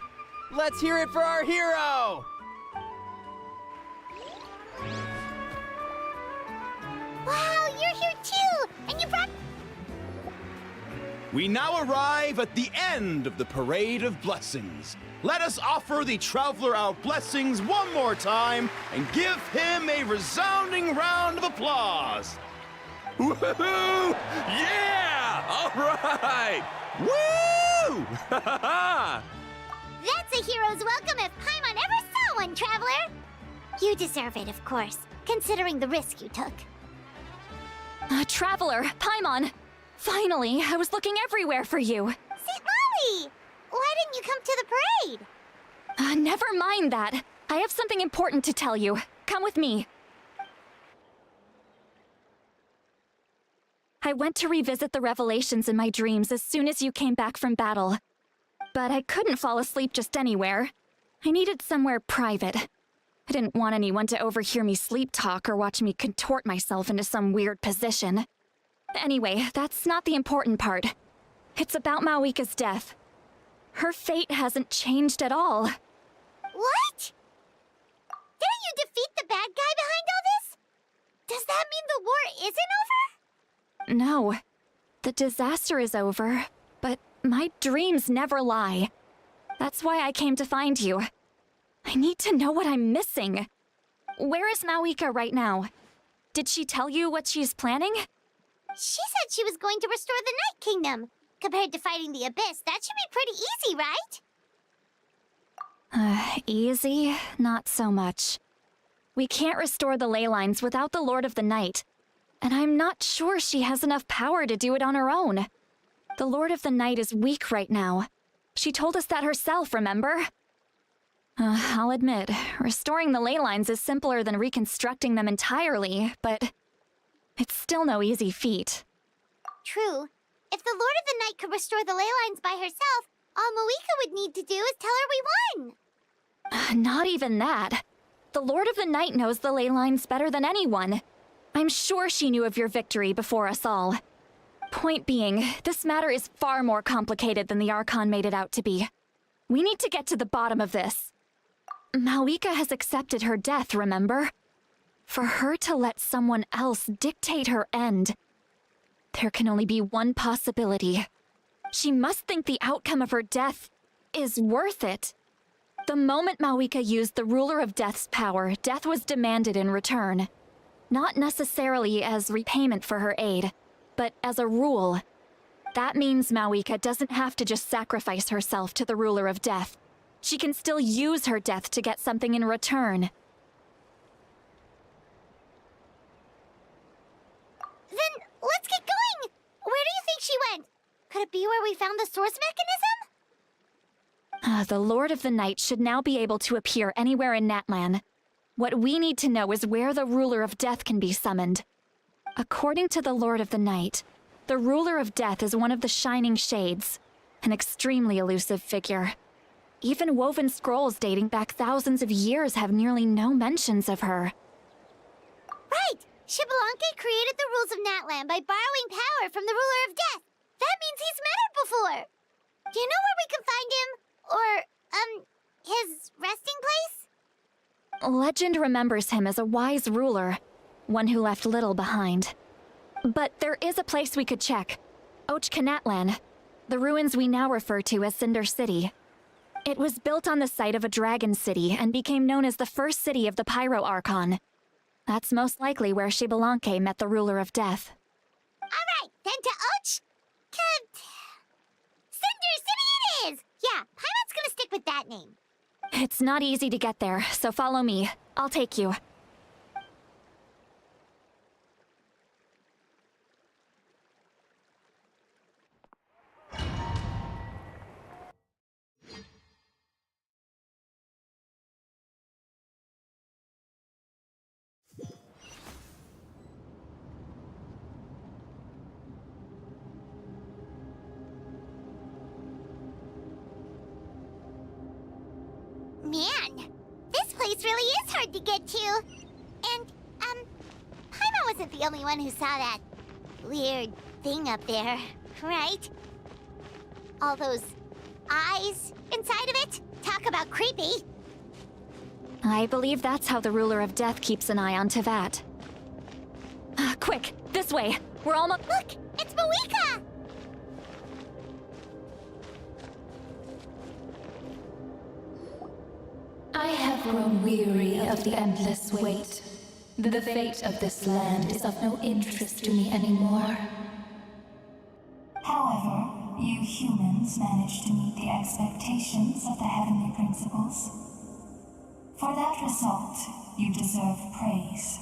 Let's hear it for our hero! Wow, you're here too! And you brought... We now arrive at the end of the Parade of Blessings. Let us offer the Traveler our blessings one more time and give him a resounding round of applause. Woohoo! Yeah! All right! Woo! That's a hero's welcome if Paimon ever saw one, Traveler! You deserve it, of course, considering the risk you took. Traveler, Paimon! Finally, I was looking everywhere for you. St. Molly! Why didn't you come to the parade? Never mind that. I have something important to tell you. Come with me. I went to revisit the revelations in my dreams as soon as you came back from battle. But I couldn't fall asleep just anywhere. I needed somewhere private. I didn't want anyone to overhear me sleep talk or watch me contort myself into some weird position. Anyway, that's not the important part. It's about Mawika's death. Her fate hasn't changed at all. What? Didn't you defeat the bad guy behind all this? Does that mean the war isn't over? No. The disaster is over, but my dreams never lie. That's why I came to find you. I need to know what I'm missing. Where is Mawika right now? Did she tell you what she's planning? She said she was going to restore the Night Kingdom. Compared to fighting the Abyss, that should be pretty easy, right? Easy? Not so much. We can't restore the ley lines without the Lord of the Night. And I'm not sure she has enough power to do it on her own. The Lord of the Night is weak right now. She told us that herself, remember? I'll admit, restoring the ley lines is simpler than reconstructing them entirely, but it's still no easy feat. True. If the Lord of the Night could restore the ley lines by herself, All Moika would need to do is tell her we won. Not even that. The Lord of the Night knows the ley lines better than anyone. I'm sure she knew of your victory before us all. Point being, this matter is far more complicated than the Archon made it out to be. We need to get to the bottom of this. Malika has accepted her death, remember? For her to let someone else dictate her end, there can only be one possibility. She must think the outcome of her death is worth it. The moment Malika used the Ruler of Death's power, death was demanded in return. Not necessarily as repayment for her aid, but as a rule. That means Malika doesn't have to just sacrifice herself to the Ruler of Death. She can still use her death to get something in return. Then let's get going! Where do you think she went? Could it be where we found the source mechanism? The Lord of the Night should now be able to appear anywhere in Natlan. What we need to know is where the Ruler of Death can be summoned. According to the Lord of the Night, the Ruler of Death is one of the Shining Shades, an extremely elusive figure. Even woven scrolls dating back thousands of years have nearly no mentions of her. Right! Kebangkitan created the rules of Natlan by borrowing power from the Ruler of Death. That means he's met her before. Do you know where we can find him? Or, his resting place? Legend remembers him as a wise ruler, one who left little behind. But there is a place we could check. Natlan, the ruins we now refer to as Cinder City. It was built on the site of a dragon city and became known as the first city of the Pyro Archon. That's most likely where Kebangkitan met the Ruler of Death. Alright, then to Cinder City it is! Yeah, Paimon's gonna stick with that name. It's not easy to get there, so follow me. I'll take you. Man, this place really is hard to get to. And, Paimon wasn't the only one who saw that weird thing up there, right? All those eyes inside of it? Talk about creepy. I believe that's how the Ruler of Death keeps an eye on Teyvat. Quick, this way. We're almost— Look, it's Moika! I have grown weary of the endless wait. The fate of this land is of no interest to me anymore. However, you humans managed to meet the expectations of the heavenly principles. For that result, you deserve praise.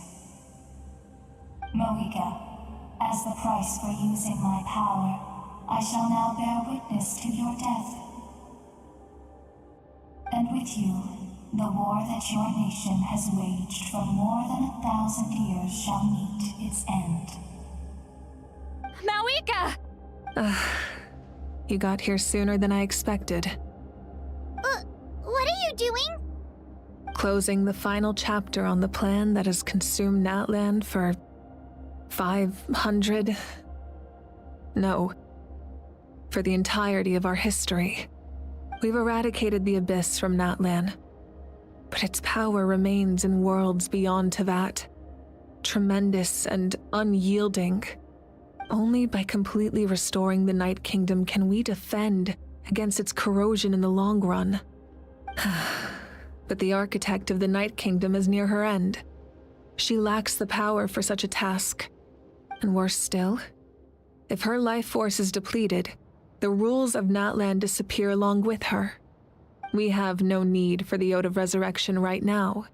Moika, as the price for using my power, I shall now bear witness to your death. And with you, the war that your nation has waged for more than 1,000 years shall meet its end. Malika! You got here sooner than I expected. What are you doing? Closing the final chapter on the plan that has consumed Natlan for 500... No. For the entirety of our history. We've eradicated the Abyss from Natlan. But its power remains in worlds beyond Teyvat. Tremendous and unyielding. Only by completely restoring the Night Kingdom can we defend against its corrosion in the long run. But the architect of the Night Kingdom is near her end. She lacks the power for such a task. And worse still, if her life force is depleted, the rules of Natlan disappear along with her. We have no need for the Ode of Resurrection right now.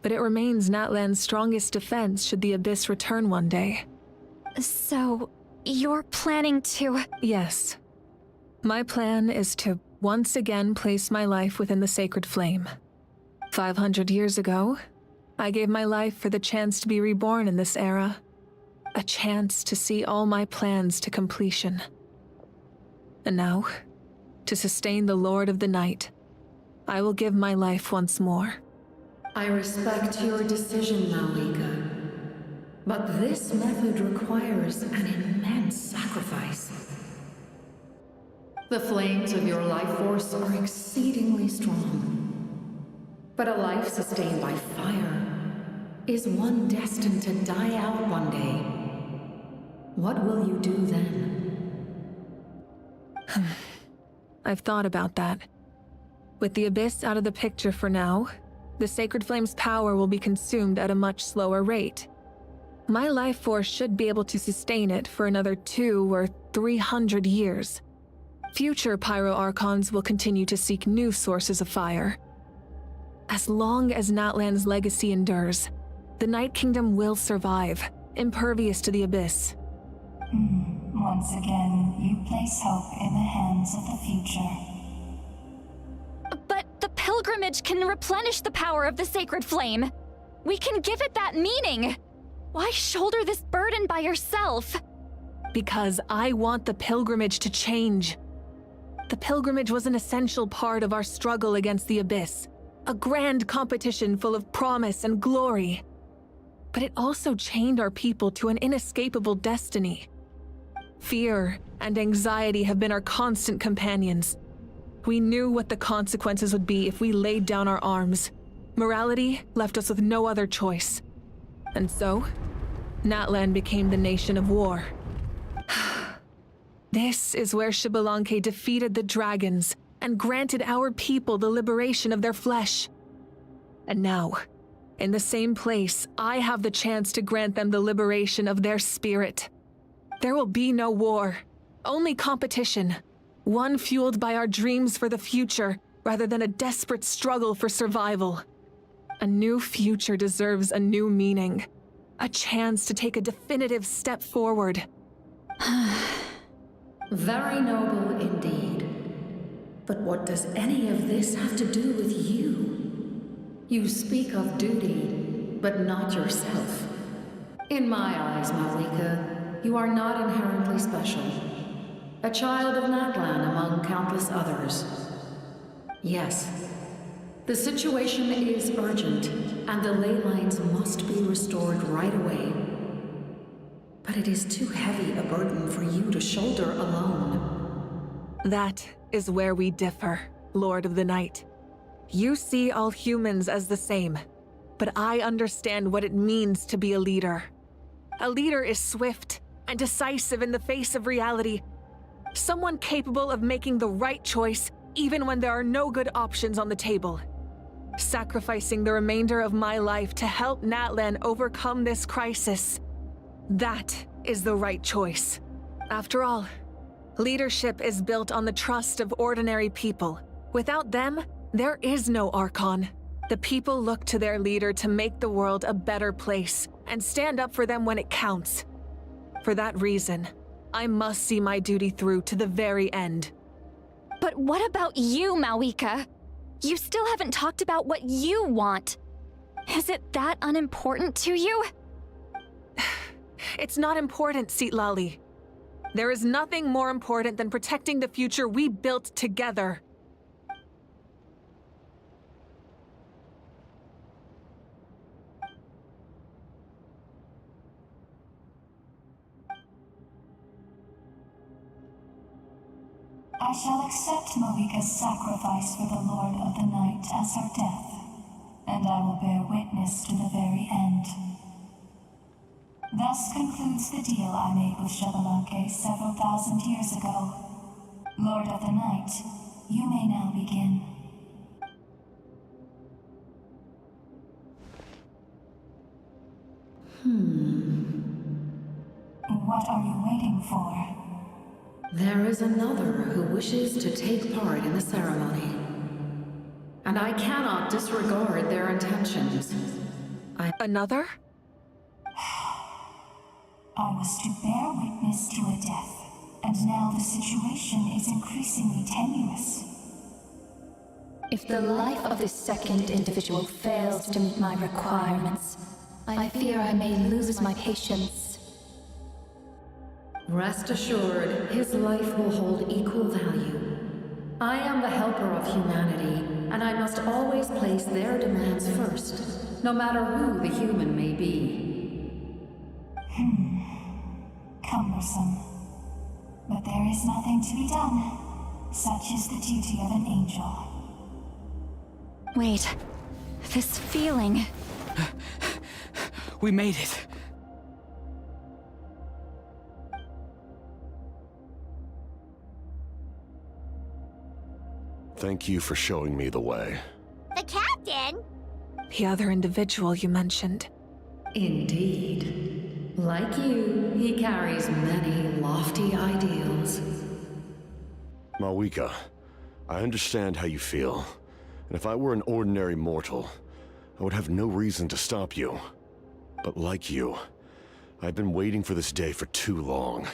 But it remains Natlan's strongest defense should the Abyss return one day. So, you're planning to— Yes. My plan is to once again place my life within the sacred flame. 500 years ago, I gave my life for the chance to be reborn in this era. A chance to see all my plans to completion. And now, to sustain the Lord of the Night. I will give my life once more. I respect your decision, Malika. But this method requires an immense sacrifice. The flames of your life force are exceedingly strong. But a life sustained by fire is one destined to die out one day. What will you do then? I've thought about that. With the Abyss out of the picture for now, the Sacred Flame's power will be consumed at a much slower rate. My life force should be able to sustain it for another 200 or 300 years. Future Pyro-Archons will continue to seek new sources of fire. As long as Natlan's legacy endures, the Night Kingdom will survive, impervious to the Abyss. Once again, you place hope in the hands of the future. But the pilgrimage can replenish the power of the Sacred Flame. We can give it that meaning. Why shoulder this burden by yourself? Because I want the pilgrimage to change. The pilgrimage was an essential part of our struggle against the Abyss, a grand competition full of promise and glory. But it also chained our people to an inescapable destiny. Fear and anxiety have been our constant companions. We knew what the consequences would be if we laid down our arms. Morality left us with no other choice. And so, Natlan became the nation of war. This is where Xbalanque defeated the dragons and granted our people the liberation of their flesh. And now, in the same place, I have the chance to grant them the liberation of their spirit. There will be no war, only competition, one fueled by our dreams for the future rather than a desperate struggle for survival. A new future deserves a new meaning, a chance to take a definitive step forward. Very noble indeed. But what does any of this have to do with you? You speak of duty, but not yourself. In my eyes, Malika, you are not inherently special. A child of Natlan among countless others. Yes, the situation is urgent, and the ley lines must be restored right away. But it is too heavy a burden for you to shoulder alone. That is where we differ, Lord of the Night. You see all humans as the same, but I understand what it means to be a leader. A leader is swift and decisive in the face of reality. Someone capable of making the right choice even when there are no good options on the table. Sacrificing the remainder of my life to help Natlan overcome this crisis. That is the right choice. After all, leadership is built on the trust of ordinary people. Without them, there is no Archon. The people look to their leader to make the world a better place and stand up for them when it counts. For that reason, I must see my duty through to the very end. But what about you, Malika? You still haven't talked about what you want. Is it that unimportant to you? It's not important, Citlali. There is nothing more important than protecting the future we built together. I shall accept Malika's sacrifice for the Lord of the Night as her death, and I will bear witness to the very end. Thus concludes the deal I made with Xbalanque several thousand years ago. Lord of the Night, you may now begin. What are you waiting for? There is another who wishes to take part in the ceremony. And I cannot disregard their intentions. Another? I was to bear witness to a death, and now the situation is increasingly tenuous. If the life of this second individual fails to meet my requirements, I fear I may lose my patience. Rest assured, his life will hold equal value. I am the helper of humanity, and I must always place their demands first, no matter who the human may be. Cumbersome. But there is nothing to be done. Such is the duty of an angel. Wait. This feeling. We made it. Thank you for showing me the way. The captain? The other individual you mentioned. Indeed. Like you, he carries many lofty ideals. Mawika, I understand how you feel. And if I were an ordinary mortal, I would have no reason to stop you. But like you, I've been waiting for this day for too long,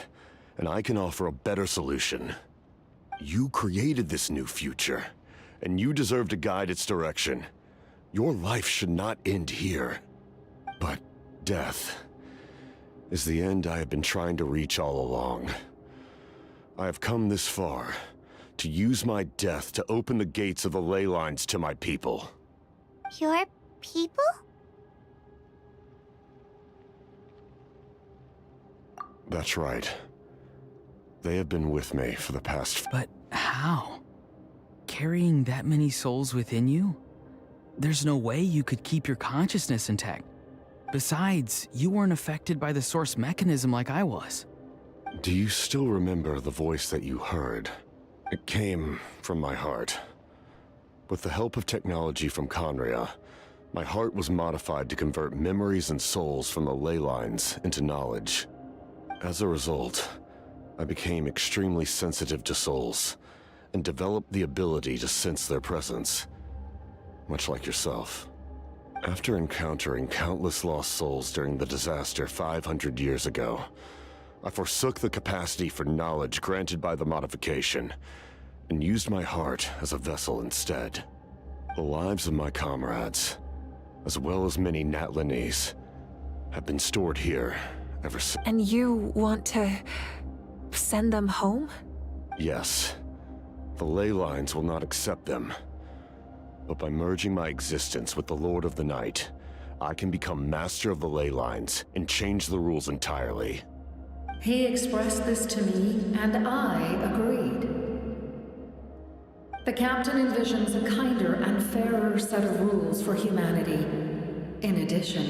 and I can offer a better solution. You created this new future, and you deserve to guide its direction. Your life should not end here. But death is the end I have been trying to reach all along. I have come this far to use my death to open the gates of the ley lines to my people. Your people? That's right. They have been with me for the past... But how? Carrying that many souls within you? There's no way you could keep your consciousness intact. Besides, you weren't affected by the source mechanism like I was. Do you still remember the voice that you heard? It came from my heart. With the help of technology from Khaenri'ah, my heart was modified to convert memories and souls from the ley lines into knowledge. As a result, I became extremely sensitive to souls, and developed the ability to sense their presence, much like yourself. After encountering countless lost souls during the disaster 500 years ago, I forsook the capacity for knowledge granted by the modification, and used my heart as a vessel instead. The lives of my comrades, as well as many Natlanese, have been stored here ever since. And you want to send them home? Yes. The ley lines will not accept them. But by merging my existence with the Lord of the Night, I can become master of the ley lines and change the rules entirely. He expressed this to me, and I agreed. The captain envisions a kinder and fairer set of rules for humanity. In addition,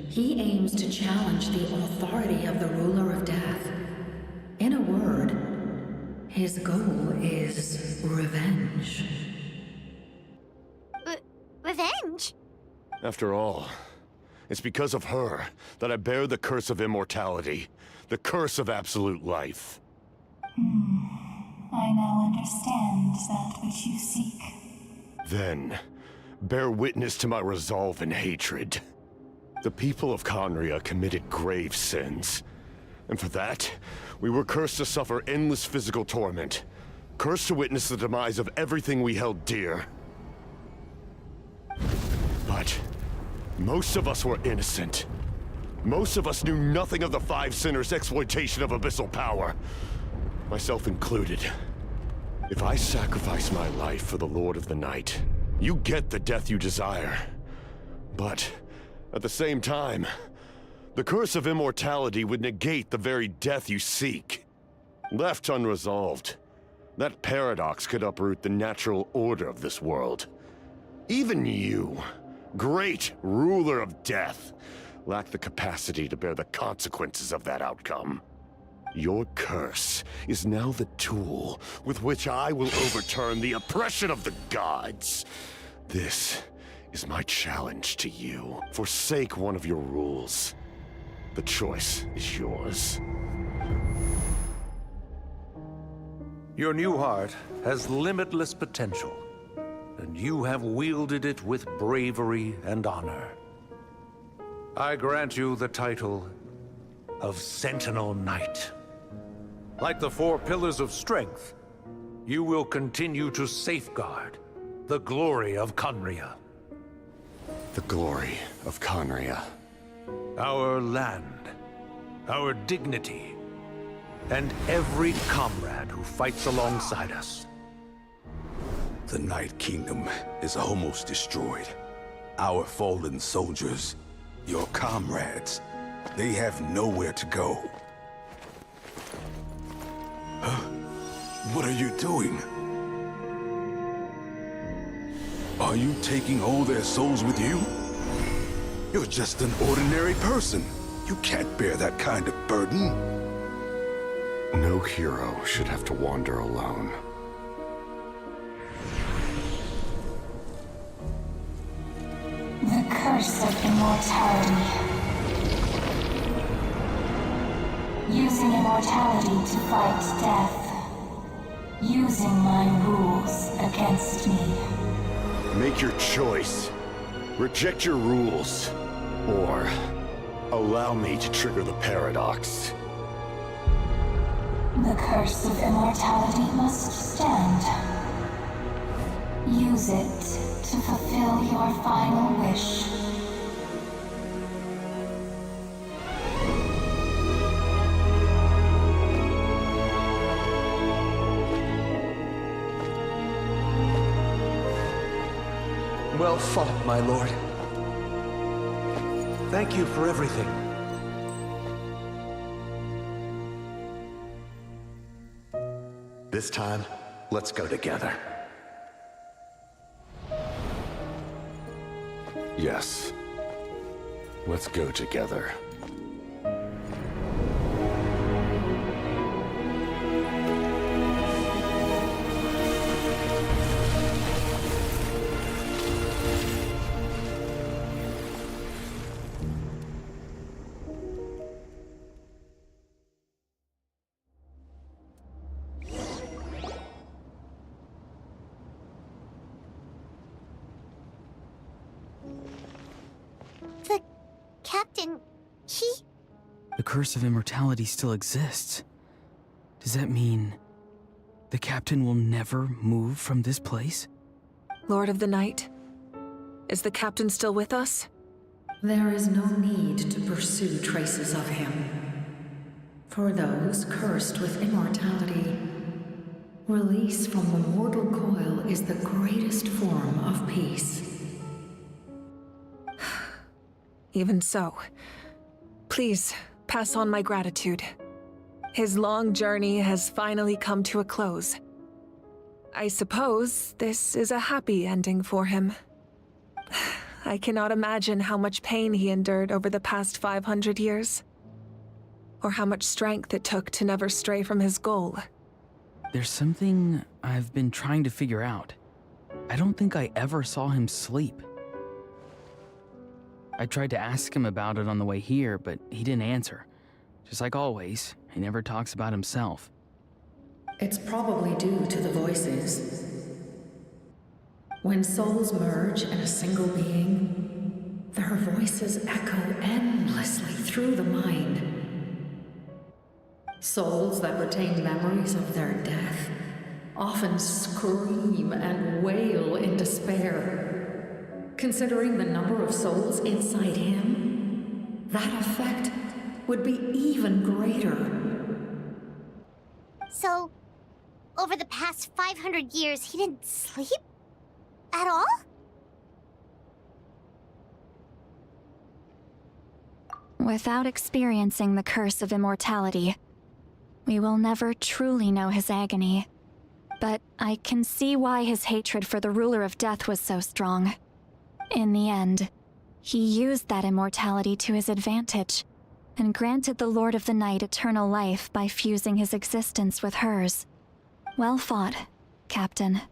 he aims to challenge the authority of the ruler of death. In a word, his goal is revenge. Revenge? After all, it's because of her that I bear the curse of immortality, the curse of absolute life. I now understand that which you seek. Then, bear witness to my resolve and hatred. The people of Khaenri'ah committed grave sins. And for that, we were cursed to suffer endless physical torment. Cursed to witness the demise of everything we held dear. But most of us were innocent. Most of us knew nothing of the Five Sinners' exploitation of abyssal power. Myself included. If I sacrifice my life for the Lord of the Night, you get the death you desire. But at the same time, the curse of immortality would negate the very death you seek. Left unresolved, that paradox could uproot the natural order of this world. Even you, great ruler of death, lack the capacity to bear the consequences of that outcome. Your curse is now the tool with which I will overturn the oppression of the gods. This is my challenge to you. Forsake one of your rules. The choice is yours. Your new heart has limitless potential, and you have wielded it with bravery and honor. I grant you the title of Sentinel Knight. Like the four pillars of strength, you will continue to safeguard the glory of Khaenri'ah. The glory of Khaenri'ah. Our land, our dignity, and every comrade who fights alongside us. The Night Kingdom is almost destroyed. Our fallen soldiers, your comrades, they have nowhere to go. Huh? What are you doing? Are you taking all their souls with you? You're just an ordinary person. You can't bear that kind of burden. No hero should have to wander alone. The curse of immortality. Using immortality to fight death. Using my rules against me. Make your choice. Reject your rules. Or allow me to trigger the paradox. The curse of immortality must stand. Use it to fulfill your final wish. Well fought, my lord. Thank you for everything. This time, let's go together. Yes. Let's go together. The captain, he... The curse of immortality still exists. Does that mean the captain will never move from this place? Lord of the Night, is the captain still with us? There is no need to pursue traces of him. For those cursed with immortality, release from the mortal coil is the greatest form of peace. Even so, please pass on my gratitude. His long journey has finally come to a close. I suppose this is a happy ending for him. I cannot imagine how much pain he endured over the past 500 years, or how much strength it took to never stray from his goal. There's something I've been trying to figure out. I don't think I ever saw him sleep. I tried to ask him about it on the way here, but he didn't answer. Just like always, he never talks about himself. It's probably due to the voices. When souls merge in a single being, their voices echo endlessly through the mind. Souls that retain memories of their death often scream and wail in despair. Considering the number of souls inside him, that effect would be even greater. So, over the past 500 years, he didn't sleep? At all? Without experiencing the curse of immortality, we will never truly know his agony. But I can see why his hatred for the ruler of death was so strong. In the end, he used that immortality to his advantage, and granted the Lord of the Night eternal life by fusing his existence with hers. Well fought, Captain.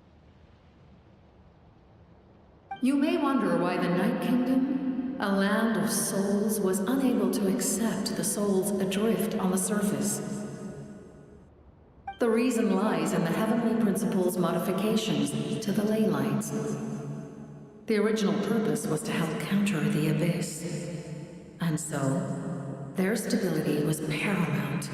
You may wonder why the Night Kingdom, a land of souls, was unable to accept the souls adrift on the surface. The reason lies in the Heavenly Principle's modifications to the ley lines. The original purpose was to help counter the Abyss. And so, their stability was paramount.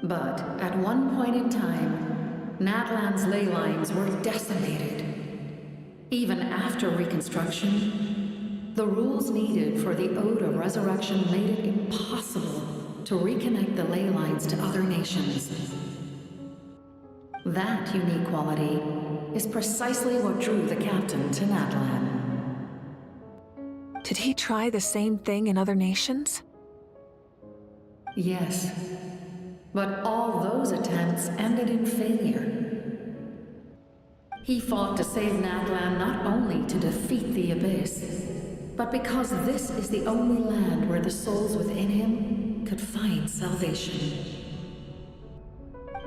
But at one point in time, Natlan's ley lines were decimated. Even after reconstruction, the rules needed for the Ode of Resurrection made it impossible to reconnect the ley lines to other nations. That unique quality is precisely what drew the captain to Natlan. Did he try the same thing in other nations? Yes, but all those attempts ended in failure. He fought to save Natlan not only to defeat the Abyss, but because this is the only land where the souls within him could find salvation.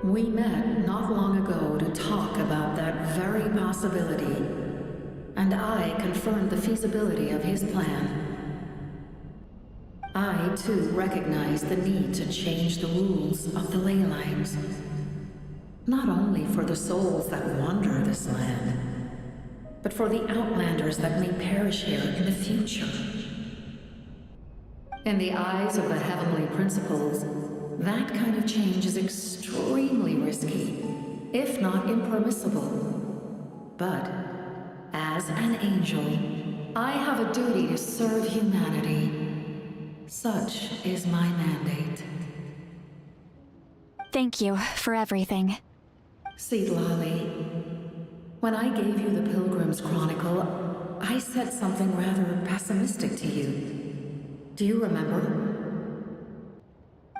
We met not long ago to talk about that very possibility, and I confirmed the feasibility of his plan. I, too, recognize the need to change the rules of the ley lines. Not only for the souls that wander this land, but for the outlanders that may perish here in the future. In the eyes of the heavenly principles, that kind of change is extremely risky, if not impermissible. But, as an angel, I have a duty to serve humanity. Such is my mandate. Thank you for everything. Lali, when I gave you the Pilgrim's Chronicle, I said something rather pessimistic to you. Do you remember?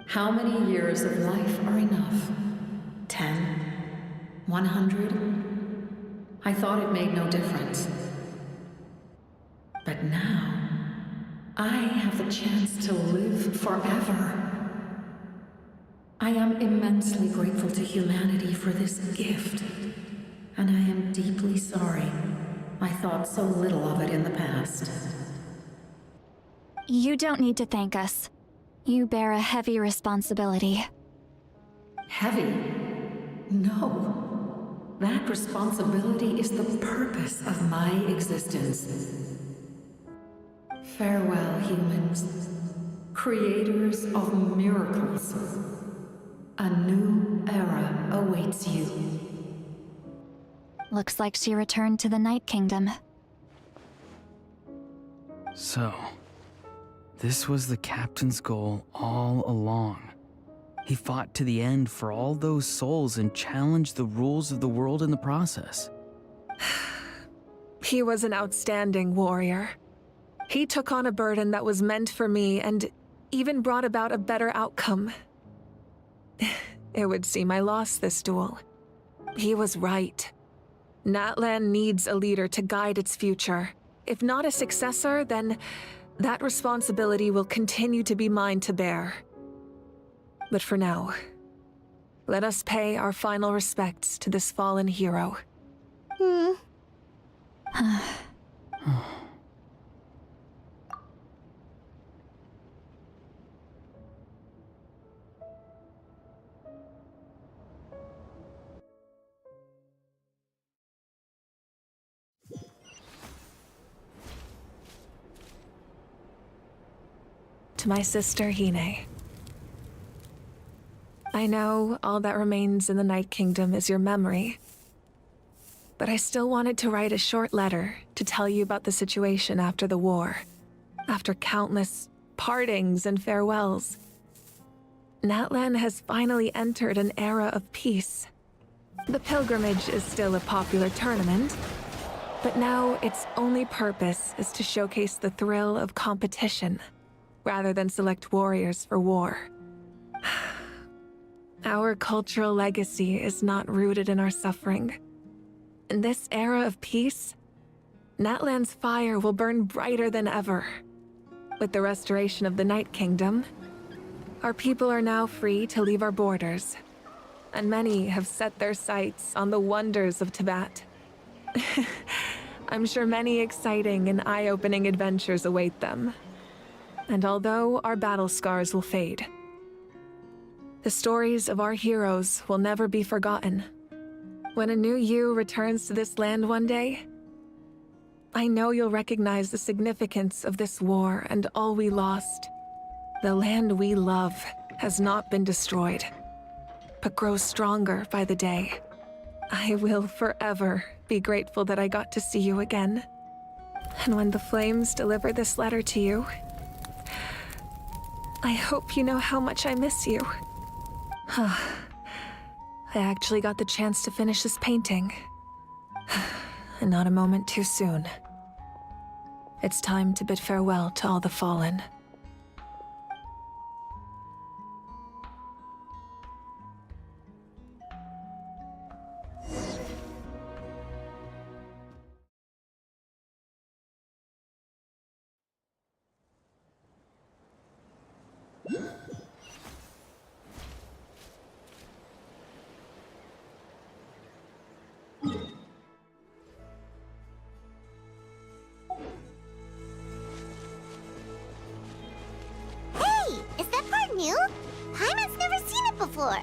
How many years of life are enough? 10? 100? I thought it made no difference. But now, I have the chance to live forever. I am immensely grateful to humanity for this gift, and I am deeply sorry I thought so little of it in the past. You don't need to thank us. You bear a heavy responsibility. Heavy? No. That responsibility is the purpose of my existence. Farewell, humans. Creators of miracles. A new era awaits you. Looks like she returned to the Night Kingdom. So, this was the captain's goal all along. He fought to the end for all those souls and challenged the rules of the world in the process. He was an outstanding warrior. He took on a burden that was meant for me and even brought about a better outcome. It would seem I lost this duel. He was right. Natlan needs a leader to guide its future. If not a successor, then that responsibility will continue to be mine to bear. But for now, let us pay our final respects to this fallen hero. To my sister, Hine. I know all that remains in the Night Kingdom is your memory, but I still wanted to write a short letter to tell you about the situation after the war, after countless partings and farewells. Natlan has finally entered an era of peace. The pilgrimage is still a popular tournament, but now its only purpose is to showcase the thrill of competition, rather than select warriors for war. Our cultural legacy is not rooted in our suffering. In this era of peace, Natlan's fire will burn brighter than ever. With the restoration of the Night Kingdom, our people are now free to leave our borders, and many have set their sights on the wonders of Tibet. I'm sure many exciting and eye-opening adventures await them. And although our battle scars will fade, the stories of our heroes will never be forgotten. When a new you returns to this land one day, I know you'll recognize the significance of this war and all we lost. The land we love has not been destroyed, but grows stronger by the day. I will forever be grateful that I got to see you again. And when the flames deliver this letter to you, I hope you know how much I miss you. I actually got the chance to finish this painting. And not a moment too soon. It's time to bid farewell to all the fallen. Is that part new? Paimon's never seen it before.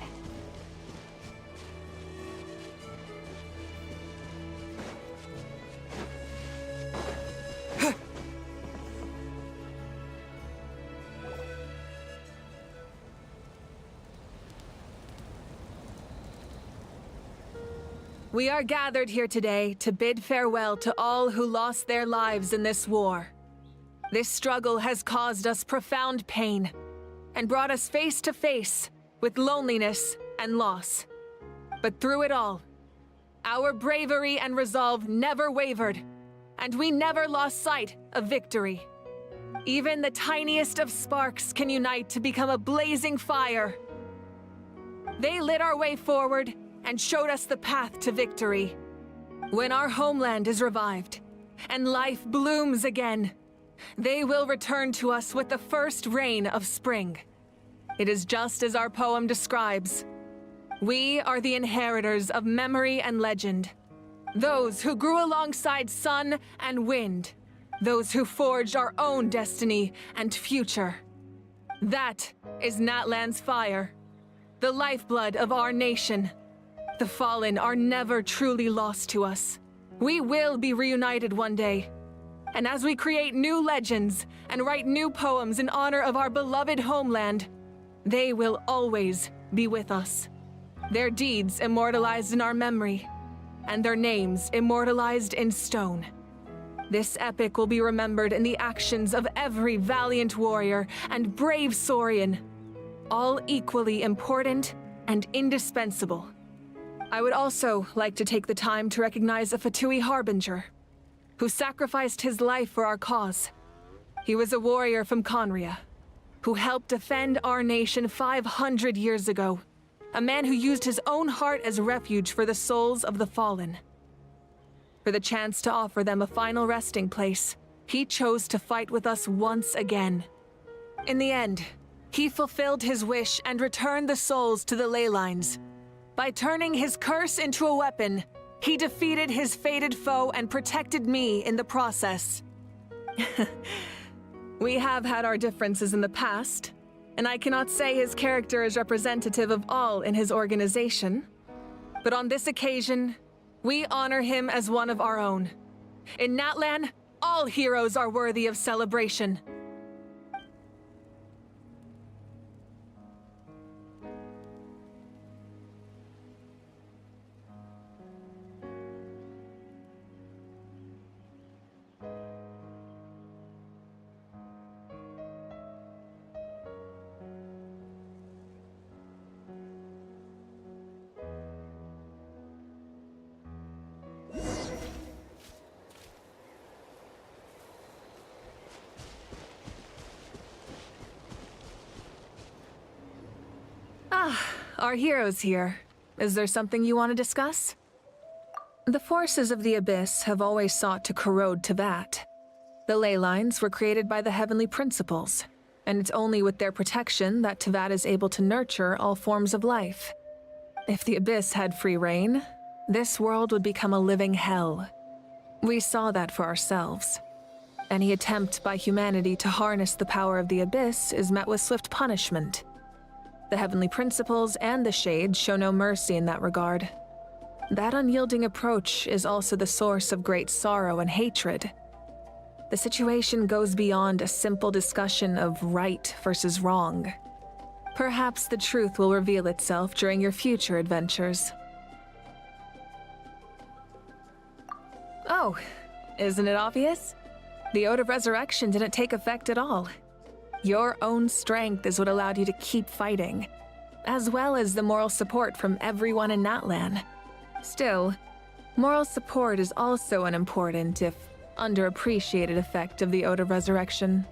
We are gathered here today to bid farewell to all who lost their lives in this war. This struggle has caused us profound pain and brought us face to face with loneliness and loss. But through it all, our bravery and resolve never wavered, and we never lost sight of victory. Even the tiniest of sparks can unite to become a blazing fire. They lit our way forward and showed us the path to victory. When our homeland is revived and life blooms again, they will return to us with the first rain of spring. It is just as our poem describes. We are the inheritors of memory and legend. Those who grew alongside sun and wind. Those who forged our own destiny and future. That is Natlan's fire, the lifeblood of our nation. The fallen are never truly lost to us. We will be reunited one day. And as we create new legends and write new poems in honor of our beloved homeland, they will always be with us. Their deeds immortalized in our memory, and their names immortalized in stone. This epic will be remembered in the actions of every valiant warrior and brave Saurian, all equally important and indispensable. I would also like to take the time to recognize a Fatui Harbinger, who sacrificed his life for our cause. He was a warrior from Conria, who helped defend our nation 500 years ago. A man who used his own heart as refuge for the souls of the fallen. For the chance to offer them a final resting place, he chose to fight with us once again. In the end, he fulfilled his wish and returned the souls to the ley lines. By turning his curse into a weapon, he defeated his fated foe and protected me in the process. We have had our differences in the past, and I cannot say his character is representative of all in his organization. But on this occasion, we honor him as one of our own. In Natlan, all heroes are worthy of celebration. Our heroes here. Is there something you want to discuss? The forces of the Abyss have always sought to corrode Teyvat. The ley lines were created by the Heavenly Principles, and it's only with their protection that Teyvat is able to nurture all forms of life. If the Abyss had free reign, this world would become a living hell. We saw that for ourselves. Any attempt by humanity to harness the power of the Abyss is met with swift punishment. The Heavenly Principles and the Shades show no mercy in that regard. That unyielding approach is also the source of great sorrow and hatred. The situation goes beyond a simple discussion of right versus wrong. Perhaps the truth will reveal itself during your future adventures. Oh, isn't it obvious? The Ode of Resurrection didn't take effect at all. Your own strength is what allowed you to keep fighting, as well as the moral support from everyone in Natlan. Still, Moral support is also an important, if underappreciated, effect of the Ode of Resurrection.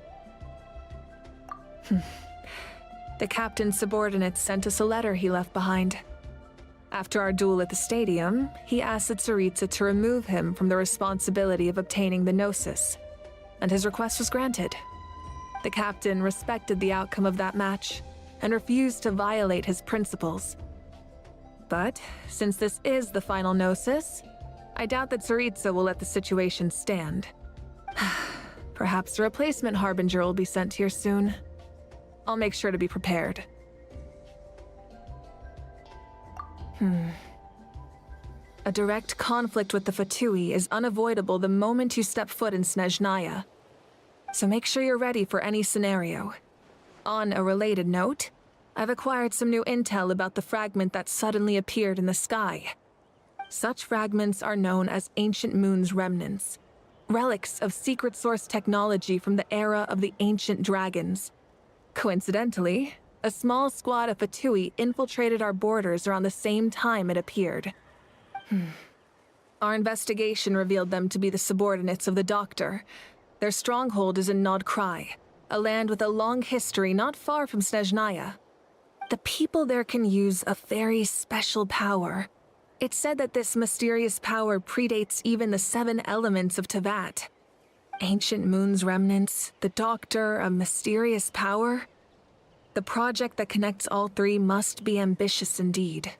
The captain's subordinates sent us a letter he left behind. After our duel at the stadium, he asked the Tsaritsa to remove him from the responsibility of obtaining the Gnosis, and his request was granted. The captain respected the outcome of that match and refused to violate his principles. But since this is the final Gnosis, I doubt that Tsaritsa will let the situation stand. Perhaps a replacement Harbinger will be sent here soon. I'll make sure to be prepared. A direct conflict with the Fatui is unavoidable the moment you step foot in Snezhnaya. So make sure you're ready for any scenario. On a related note, I've acquired some new intel about the fragment that suddenly appeared in the sky. Such fragments are known as Ancient Moon's remnants, relics of secret source technology from the era of the ancient dragons. Coincidentally, a small squad of Fatui infiltrated our borders around the same time it appeared. Our investigation revealed them to be the subordinates of the Doctor. Their stronghold is in Nod Krai, a land with a long history not far from Snezhnaya. The people there can use a very special power. It's said that this mysterious power predates even the 7 elements of Tevat. Ancient Moon's remnants, the Doctor, a mysterious power. The project that connects all three must be ambitious indeed.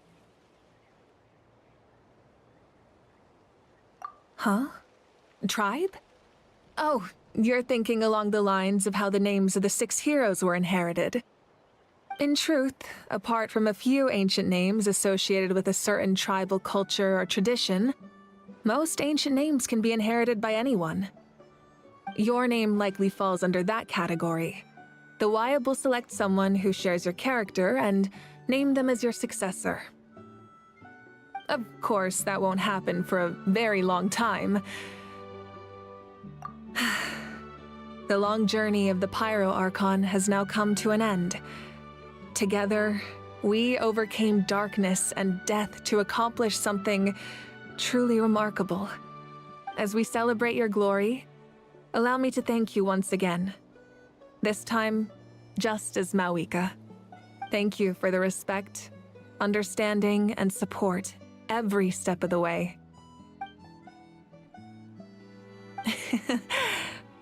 Huh? Tribe? Oh, you're thinking along the lines of how the names of the 6 heroes were inherited. In truth, apart from a few ancient names associated with a certain tribal culture or tradition, most ancient names can be inherited by anyone. Your name likely falls under that category. The Wyatt will select someone who shares your character and name them as your successor. Of course, that won't happen for a very long time. The long journey of the Pyro Archon has now come to an end. Together, we overcame darkness and death to accomplish something truly remarkable. As we celebrate your glory, allow me to thank you once again. This time, just as Mawika. Thank you for the respect, understanding, and support every step of the way.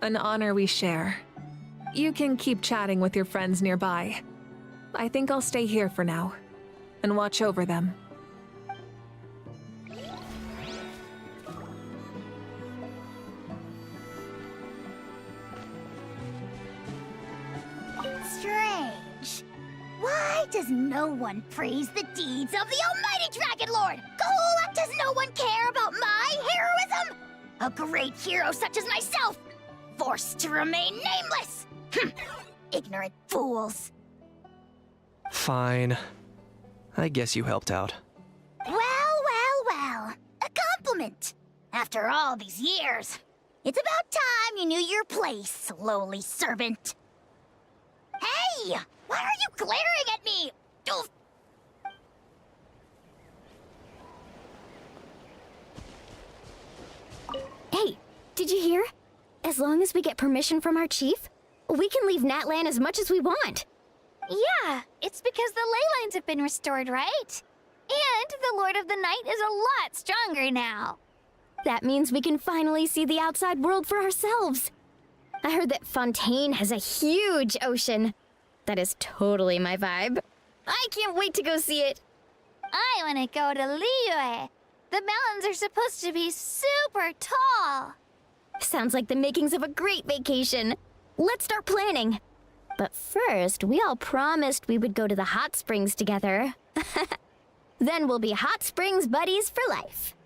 An honor we share. You can keep chatting with your friends nearby. I think I'll stay here for now and watch over them. Strange. Why does no one praise the deeds of the almighty Dragon Lord? Kahula, does no one care about my heroism? A great hero such as myself, forced to remain nameless. Ignorant fools. Fine. I guess you helped out. Well. A compliment. After all these years. It's about time you knew your place, lowly servant. Hey! Why are you glaring at me? Oof. Hey, did you hear? As long as we get permission from our chief, we can leave Natlan as much as we want. Yeah, it's because the ley lines have been restored, right? And the Lord of the Night is a lot stronger now. That means we can finally see the outside world for ourselves. I heard that Fontaine has a huge ocean. That is totally my vibe. I can't wait to go see it. I want to go to Liyue. The mountains are supposed to be super tall. Sounds like the makings of a great vacation. Let's start planning. But first, we all promised we would go to the hot springs together. Then we'll be hot springs buddies for life.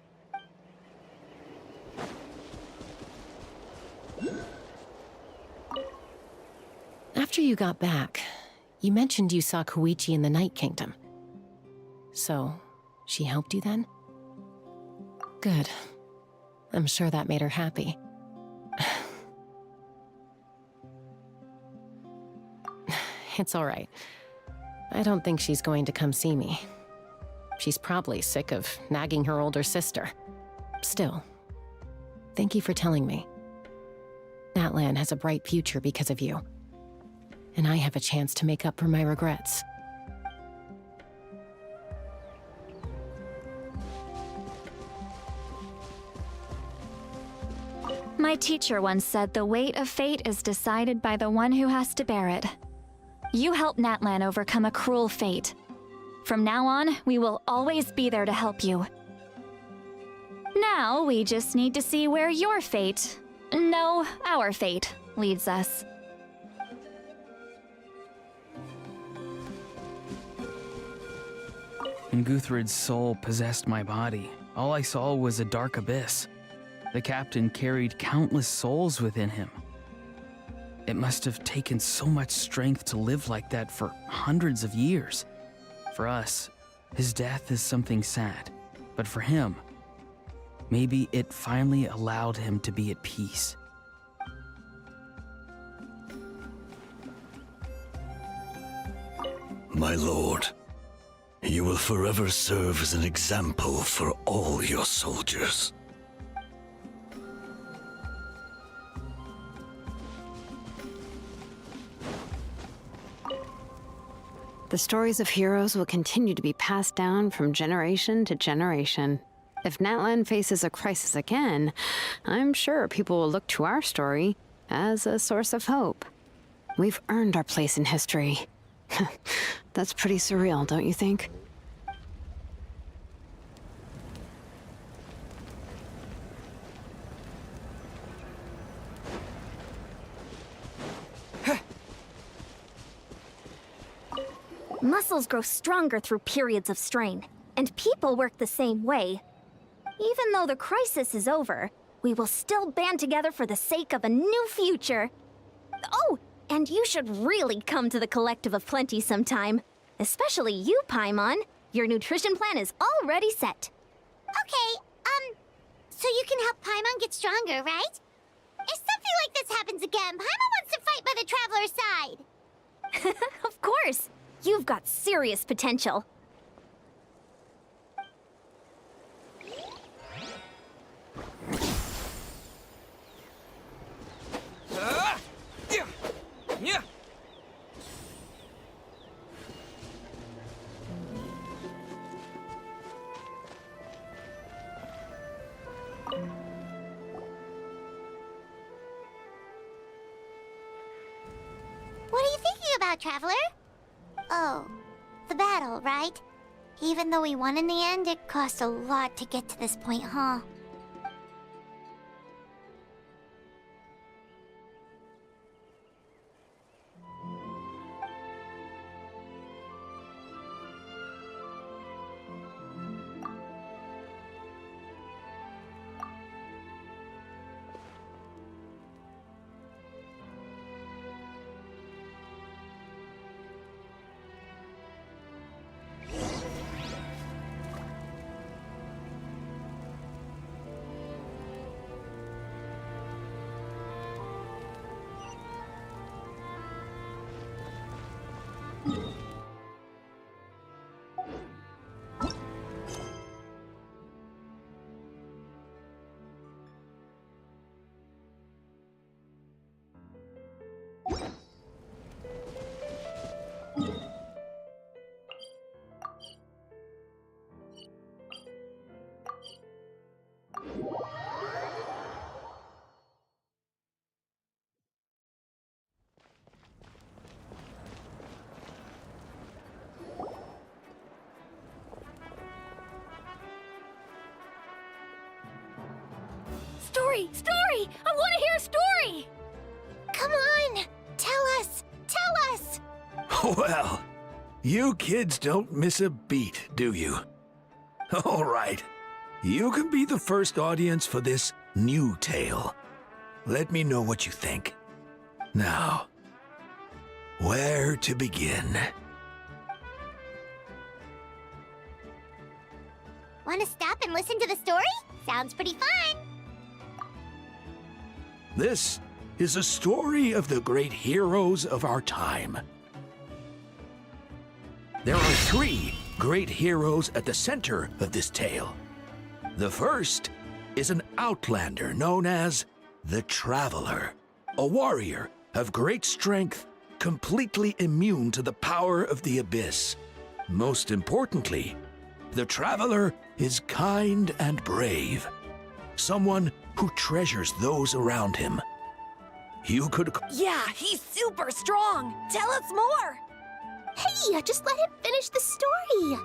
After you got back, you mentioned you saw Koichi in the Night Kingdom. So, she helped you then? Good. I'm sure that made her happy. It's all right. I don't think she's going to come see me. She's probably sick of nagging her older sister. Still, thank you for telling me. Natlan has a bright future because of you. And I have a chance to make up for my regrets. My teacher once said the weight of fate is decided by the one who has to bear it. You helped Natlan overcome a cruel fate. From now on, we will always be there to help you. Now, we just need to see where your fate, no, our fate, leads us. When Guthred's soul possessed my body, all I saw was a dark abyss. The captain carried countless souls within him. It must have taken so much strength to live like that for hundreds of years. For us, his death is something sad, but for him, maybe it finally allowed him to be at peace. My lord, you will forever serve as an example for all your soldiers. The stories of heroes will continue to be passed down from generation to generation. If Natlan faces a crisis again, I'm sure people will look to our story as a source of hope. We've earned our place in history. That's pretty surreal, don't you think? Muscles grow stronger through periods of strain, and people work the same way. Even though the crisis is over, we will still band together for the sake of a new future. Oh, and you should really come to the Collective of Plenty sometime. Especially you, Paimon. Your nutrition plan is already set. Okay, so you can help Paimon get stronger, right? If something like this happens again, Paimon wants to fight by the Traveler's side. Of course! You've got serious potential. What are you thinking about, Traveler? Oh, the battle, right? Even though we won in the end, it cost a lot to get to this point, huh? Story! I want to hear a story! Come on! Tell us! Tell us! Well, you kids don't miss a beat, do you? All right. You can be the first audience for this new tale. Let me know what you think. Now, where to begin? Want to stop and listen to the story? Sounds pretty fun! This is a story of the great heroes of our time. There are 3 great heroes at the center of this tale. The first is an outlander known as the Traveler, a warrior of great strength, completely immune to the power of the Abyss. Most importantly, the Traveler is kind and brave, someone who treasures those around him. You could... Yeah, he's super strong! Tell us more! Hey, just let him finish the story!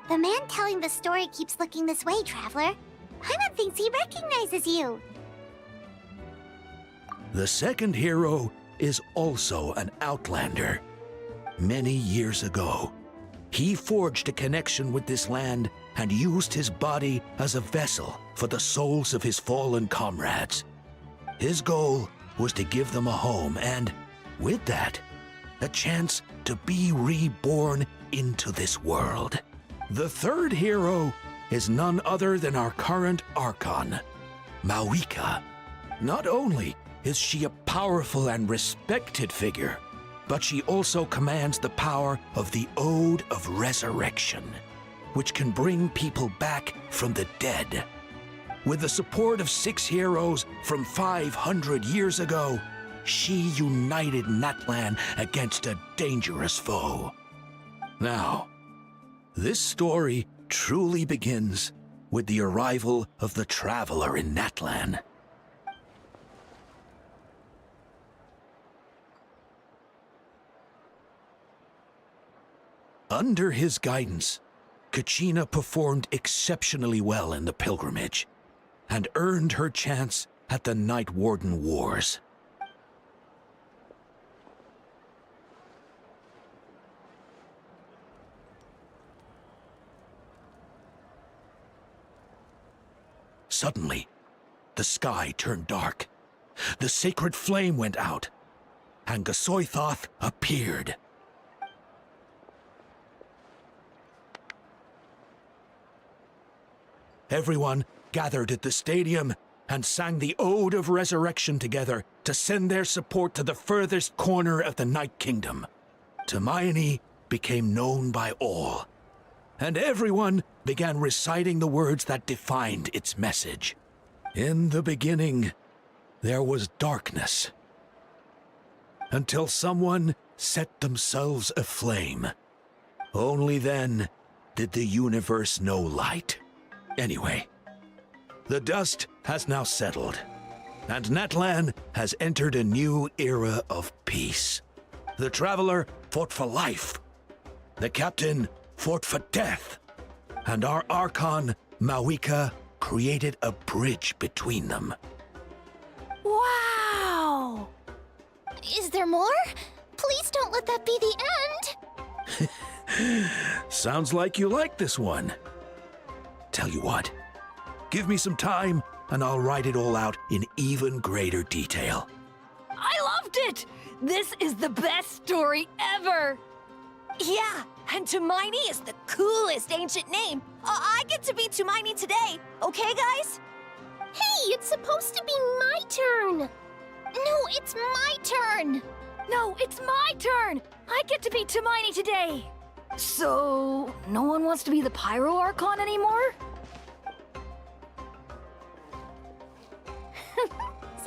The man telling the story keeps looking this way, Traveler. Paimon thinks he recognizes you. The second hero is also an outlander. Many years ago, he forged a connection with this land and used his body as a vessel for the souls of his fallen comrades. His goal was to give them a home and, with that, a chance to be reborn into this world. The third hero is none other than our current Archon, Membuka. Not only is she a powerful and respected figure, but she also commands the power of the Ode of Resurrection, which can bring people back from the dead. With the support of 6 heroes from 500 years ago, she united Natlan against a dangerous foe. Now, this story truly begins with the arrival of the Traveler in Natlan. Under his guidance, Kachina performed exceptionally well in the pilgrimage and earned her chance at the Night Warden Wars. Suddenly, the sky turned dark. The sacred flame went out, and Gasoithoth appeared. Everyone gathered at the stadium and sang the Ode of Resurrection together to send their support to the furthest corner of the Night Kingdom. Hermione became known by all, and everyone began reciting the words that defined its message. In the beginning, there was darkness, until someone set themselves aflame. Only then did the universe know light. Anyway, the dust has now settled, and Natlan has entered a new era of peace. The Traveler fought for life, the Captain fought for death, and our Archon, Membuka, created a bridge between them. Wow! Is there more? Please don't let that be the end! Sounds like you like this one. Tell you what, give me some time and I'll write it all out in even greater detail. I loved it! This is the best story ever! Yeah, and Tumaini is the coolest ancient name. I get to be Tumaini today, okay, guys? Hey, it's supposed to be my turn! No, it's my turn! No, it's my turn! I get to be Tumaini today! So, no one wants to be the Pyro Archon anymore?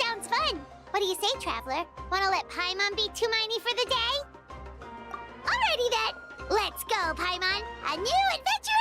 Sounds fun. What do you say, Traveler? Wanna let Paimon be Tumaini for the day? Alrighty then. Let's go, Paimon. A new adventure